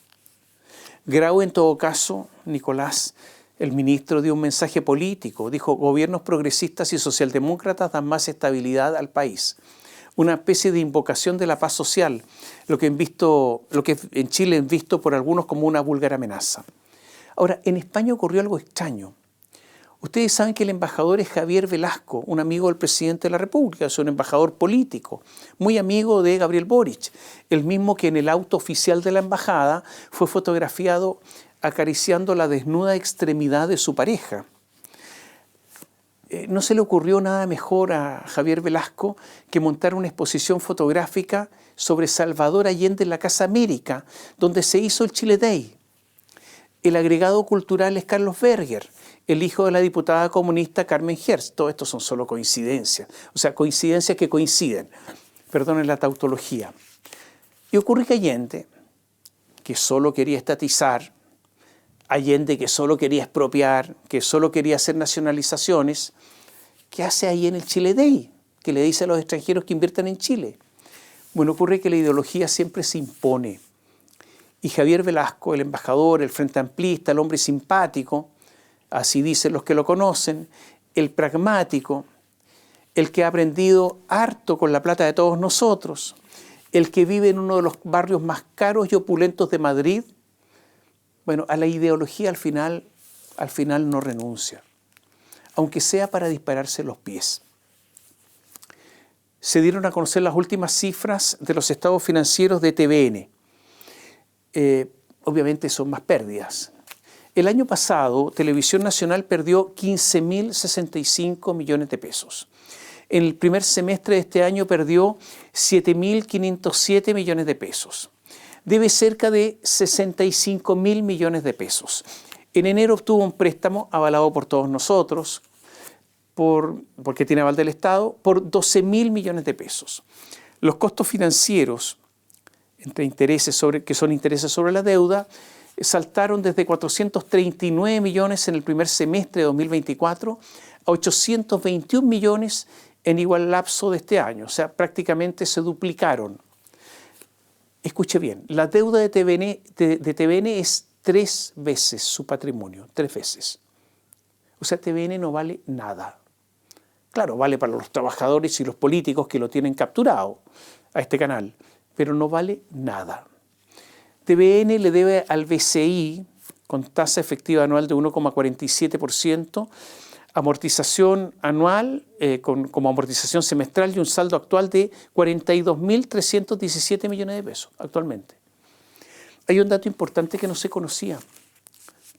Grau, en todo caso, Nicolás, el ministro, dio un mensaje político. Dijo, gobiernos progresistas y socialdemócratas dan más estabilidad al país. Una especie de invocación de la paz social, lo que en Chile es visto por algunos como una vulgar amenaza. Ahora, en España ocurrió algo extraño. Ustedes saben que el embajador es Javier Velasco, un amigo del presidente de la República, es un embajador político, muy amigo de Gabriel Boric, el mismo que en el auto oficial de la embajada fue fotografiado acariciando la desnuda extremidad de su pareja. No se le ocurrió nada mejor a Javier Velasco que montar una exposición fotográfica sobre Salvador Allende en la Casa América, donde se hizo el Chile Day. El agregado cultural es Carlos Berger, el hijo de la diputada comunista Carmen Hertz. Todo esto son solo coincidencias, o sea, coincidencias que coinciden. Perdonen la tautología. Y ocurre que Allende, que solo quería estatizar, Allende que solo quería expropiar, que solo quería hacer nacionalizaciones, ¿qué hace ahí en el Chile Day? Que le dice a los extranjeros que inviertan en Chile. Bueno, ocurre que la ideología siempre se impone. Y Javier Velasco, el embajador, el frente amplista, el hombre simpático, así dicen los que lo conocen, el pragmático, el que ha aprendido harto con la plata de todos nosotros, el que vive en uno de los barrios más caros y opulentos de Madrid, bueno, a la ideología al final no renuncia, aunque sea para dispararse los pies. Se dieron a conocer las últimas cifras de los estados financieros de TVN. Obviamente son más pérdidas. El año pasado, Televisión Nacional perdió 15.065 millones de pesos. En el primer semestre de este año perdió 7.507 millones de pesos. Debe cerca de 65.000 millones de pesos. En enero obtuvo un préstamo avalado por todos nosotros, porque tiene aval del Estado, por 12.000 millones de pesos. Los costos financieros, que son intereses sobre la deuda, saltaron desde 439 millones en el primer semestre de 2024 a 821 millones en igual lapso de este año. O sea, prácticamente se duplicaron. Escuche bien, la deuda de TVN es 3 veces su patrimonio, 3 veces. O sea, TVN no vale nada. Claro, vale para los trabajadores y los políticos que lo tienen capturado a este canal, pero no vale nada. TVN le debe al BCI, con tasa efectiva anual de 1,47%, amortización anual, como amortización semestral y un saldo actual de 42.317 millones de pesos actualmente. Hay un dato importante que no se conocía.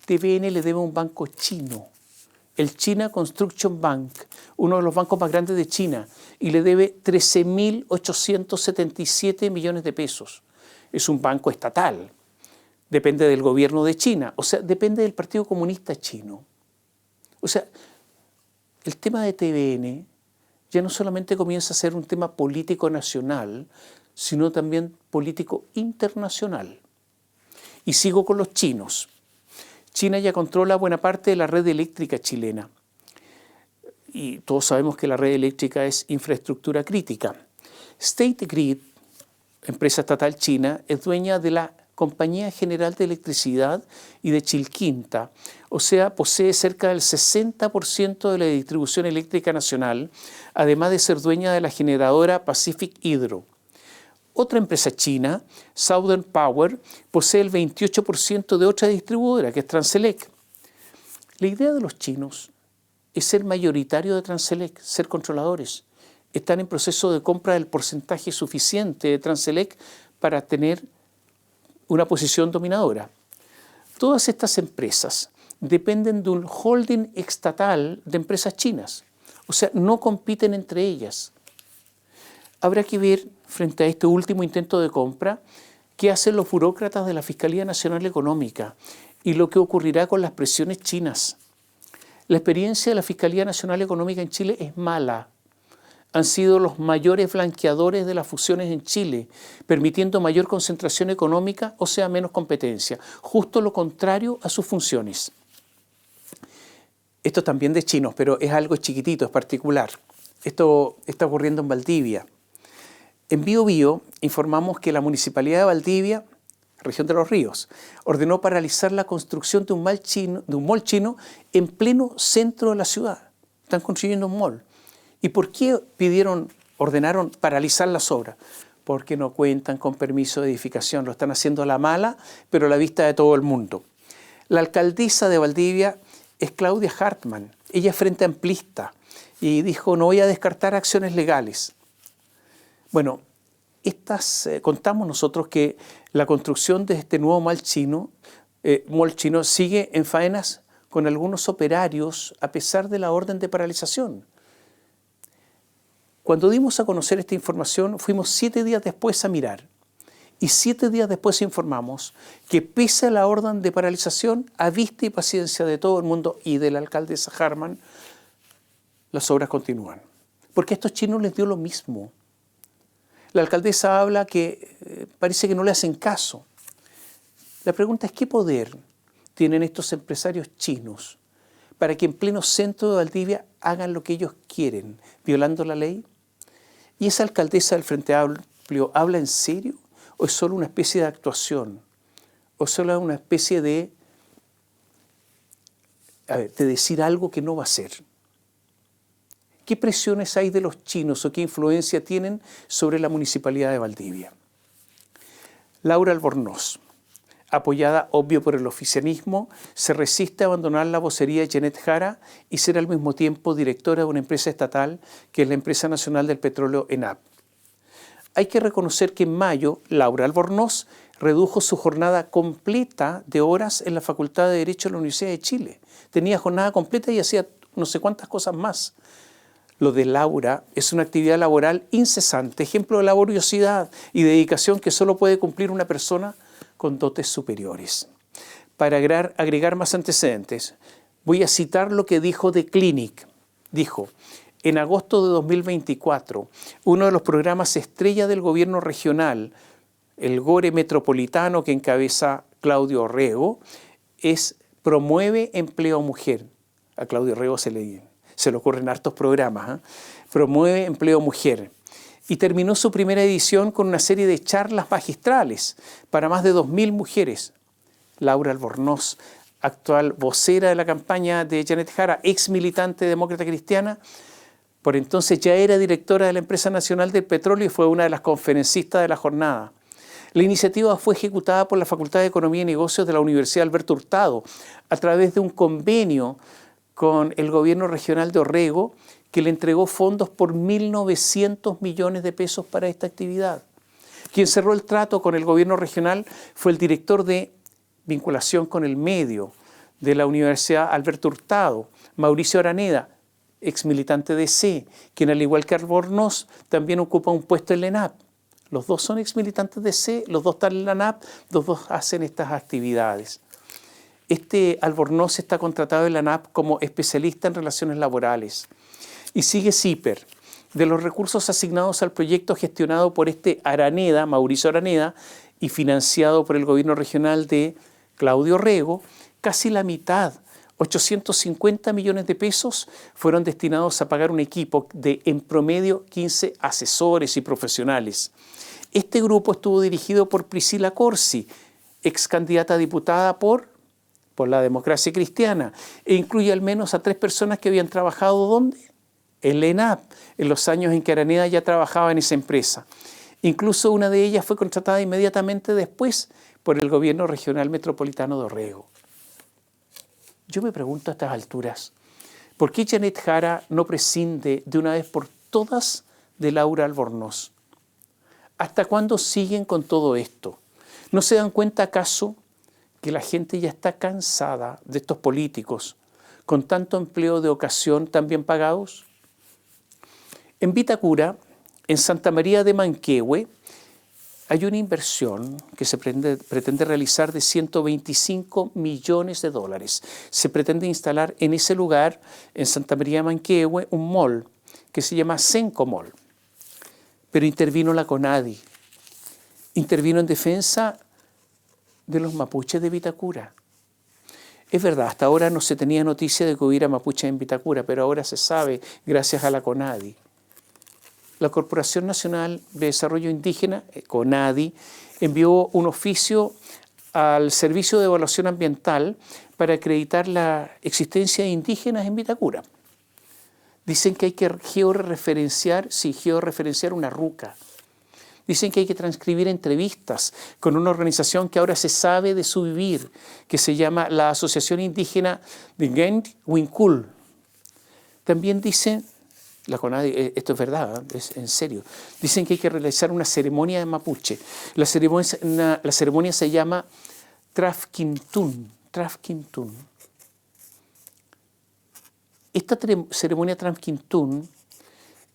TVN le debe a un banco chino, el China Construction Bank, uno de los bancos más grandes de China, y le debe 13.877 millones de pesos. Es un banco estatal, depende del gobierno de China, o sea, depende del Partido Comunista Chino. O sea, el tema de TVN ya no solamente comienza a ser un tema político nacional, sino también político internacional. Y sigo con los chinos. China ya controla buena parte de la red eléctrica chilena. Y todos sabemos que la red eléctrica es infraestructura crítica. State Grid, empresa estatal china, es dueña de la Compañía General de Electricidad y de Chilquinta, o sea, posee cerca del 60% de la distribución eléctrica nacional, además de ser dueña de la generadora Pacific Hydro. Otra empresa china, Southern Power, posee el 28% de otra distribuidora, que es Transelec. La idea de los chinos es ser mayoritario de Transelec, ser controladores. Están en proceso de compra del porcentaje suficiente de Transelec para tener una posición dominadora. Todas estas empresas dependen de un holding estatal de empresas chinas, o sea, no compiten entre ellas. Habrá que ver, frente a este último intento de compra, qué hacen los burócratas de la Fiscalía Nacional Económica y lo que ocurrirá con las presiones chinas. La experiencia de la Fiscalía Nacional Económica en Chile es mala. Han sido los mayores blanqueadores de las fusiones en Chile, permitiendo mayor concentración económica, o sea, menos competencia. Justo lo contrario a sus funciones. Esto también de chinos, pero es algo chiquitito, es particular. Esto está ocurriendo en Valdivia. En Biobío informamos que la Municipalidad de Valdivia, región de Los Ríos, ordenó paralizar la construcción de un mall chino en pleno centro de la ciudad. Están construyendo un mall. ¿Y por qué ordenaron paralizar las obras? Porque no cuentan con permiso de edificación, lo están haciendo a la mala, pero a la vista de todo el mundo. La alcaldesa de Valdivia es Claudia Hartmann, ella es frente amplista y dijo: no voy a descartar acciones legales. Bueno, contamos nosotros que la construcción de este nuevo mall chino sigue en faenas con algunos operarios a pesar de la orden de paralización. Cuando dimos a conocer esta información, fuimos 7 días después a mirar. Y 7 días después informamos que pese a la orden de paralización, a vista y paciencia de todo el mundo y de la alcaldesa Hartmann, las obras continúan. Porque a estos chinos les dio lo mismo. La alcaldesa habla que parece que no le hacen caso. La pregunta es: ¿qué poder tienen estos empresarios chinos para que en pleno centro de Valdivia hagan lo que ellos quieren, violando la ley? ¿Y esa alcaldesa del Frente Amplio habla en serio? ¿O es solo una especie de actuación? ¿O solo una especie de decir algo que no va a ser? ¿Qué presiones hay de los chinos o qué influencia tienen sobre la Municipalidad de Valdivia? Laura Albornoz, apoyada obvio por el oficialismo, se resiste a abandonar la vocería de Janet Jara y ser al mismo tiempo directora de una empresa estatal que es la Empresa Nacional del Petróleo, ENAP. Hay que reconocer que en mayo Laura Albornoz redujo su jornada completa de horas en la Facultad de Derecho de la Universidad de Chile. Tenía jornada completa y hacía no sé cuántas cosas más. Lo de Laura es una actividad laboral incesante, ejemplo de laboriosidad y dedicación que solo puede cumplir una persona con dotes superiores. para agregar más antecedentes, voy a citar lo que dijo The Clinic. Dijo, en agosto de 2024, uno de los programas estrella del gobierno regional, el GORE metropolitano que encabeza Claudio Orrego, promueve empleo mujer. A Claudio Orrego se le ocurren hartos programas. Promueve empleo mujer. Y terminó su primera edición con una serie de charlas magistrales para más de 2.000 mujeres. Laura Albornoz, actual vocera de la campaña de Janet Jara, ex militante demócrata cristiana, por entonces ya era directora de la Empresa Nacional del Petróleo y fue una de las conferencistas de la jornada. La iniciativa fue ejecutada por la Facultad de Economía y Negocios de la Universidad Alberto Hurtado a través de un convenio con el gobierno regional de Orrego que le entregó fondos por 1.900 millones de pesos para esta actividad. Quien cerró el trato con el gobierno regional fue el director de vinculación con el medio de la Universidad Alberto Hurtado, Mauricio Araneda, ex militante de C, quien al igual que Albornoz también ocupa un puesto en la ENAP. Los dos son ex militantes de C, los dos están en la ENAP, los dos hacen estas actividades. Albornoz está contratado en la ENAP como especialista en relaciones laborales. Y sigue CIPER. De los recursos asignados al proyecto gestionado por Araneda, Mauricio Araneda, y financiado por el gobierno regional de Claudio Orrego, casi la mitad, 850 millones de pesos, fueron destinados a pagar un equipo de, en promedio, 15 asesores y profesionales. Este grupo estuvo dirigido por Priscila Corsi, ex candidata a diputada por la democracia cristiana, e incluye al menos a 3 personas que habían trabajado ¿dónde? En la ENAP, en los años en que Araneda ya trabajaba en esa empresa. Incluso una de ellas fue contratada inmediatamente después por el gobierno regional metropolitano de Orrego. Yo me pregunto a estas alturas, ¿por qué Janet Jara no prescinde de una vez por todas de Laura Albornoz? ¿Hasta cuándo siguen con todo esto? ¿No se dan cuenta acaso que la gente ya está cansada de estos políticos con tanto empleo de ocasión tan bien pagados? En Vitacura, en Santa María de Manquehue, hay una inversión que se pretende realizar de 125 millones de dólares. Se pretende instalar en ese lugar, en Santa María de Manquehue, un mall que se llama Senco Mall. Pero intervino la CONADI, intervino en defensa de los mapuches de Vitacura. Es verdad, hasta ahora no se tenía noticia de que hubiera mapuches en Vitacura, pero ahora se sabe gracias a la CONADI. La Corporación Nacional de Desarrollo Indígena, CONADI, envió un oficio al Servicio de Evaluación Ambiental para acreditar la existencia de indígenas en Vitacura. Dicen que hay que georreferenciar una ruca. Dicen que hay que transcribir entrevistas con una organización que ahora se sabe de su vivir, que se llama la Asociación Indígena de Gent Winkul. También dicen, la CONADI, esto es verdad, es en serio, dicen que hay que realizar una ceremonia de mapuche. La ceremonia se llama Trafquintún. Esta ceremonia Trafquintún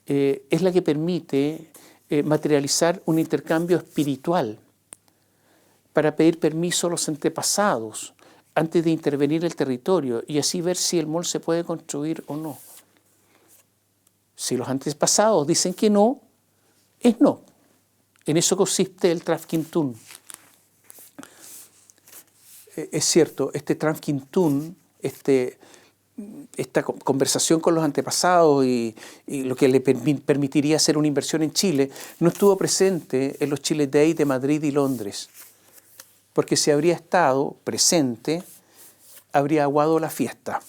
es la que permite materializar un intercambio espiritual para pedir permiso a los antepasados antes de intervenir el territorio y así ver si el mall se puede construir o no. Si los antepasados dicen que no, es no. En eso consiste el Trafquintún. Es cierto, este Trafquintún, esta conversación con los antepasados y lo que le permitiría hacer una inversión en Chile, no estuvo presente en los Chile Day de Madrid y Londres. Porque si habría estado presente, habría aguado la fiesta.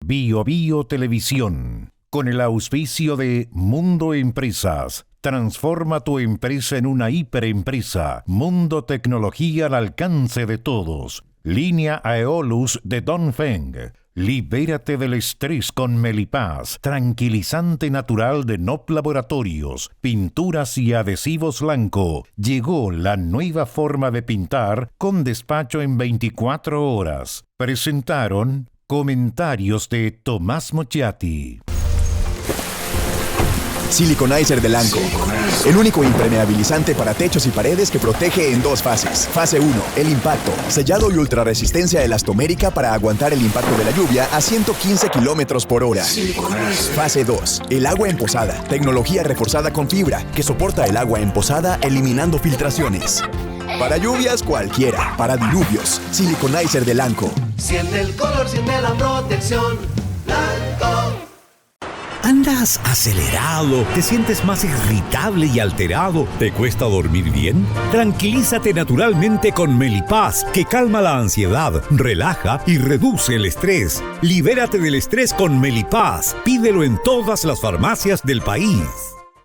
Bio Bio Televisión, con el auspicio de Mundo Empresas. Transforma tu empresa en una hiperempresa. Mundo Tecnología al alcance de todos. Línea Aeolus de Dongfeng. Libérate del estrés con Melipaz, tranquilizante natural de NOP Laboratorios, pinturas y adhesivos blanco. Llegó la nueva forma de pintar con despacho en 24 horas. Presentaron Comentarios de Tomás Mochiati. Siliconizer de Lanco. El único impermeabilizante para techos y paredes que protege en dos fases. Fase 1, el impacto. Sellado y ultrarresistencia elastomérica para aguantar el impacto de la lluvia a 115 kilómetros por hora. Fase 2, el agua emposada. Tecnología reforzada con fibra que soporta el agua emposada eliminando filtraciones. Para lluvias cualquiera, para diluvios. Siliconizer de Lanco. Siente el color, siente la protección. Lanco. ¿Andas acelerado? ¿Te sientes más irritable y alterado? ¿Te cuesta dormir bien? Tranquilízate naturalmente con Melipaz, que calma la ansiedad, relaja y reduce el estrés. Libérate del estrés con Melipaz. Pídelo en todas las farmacias del país.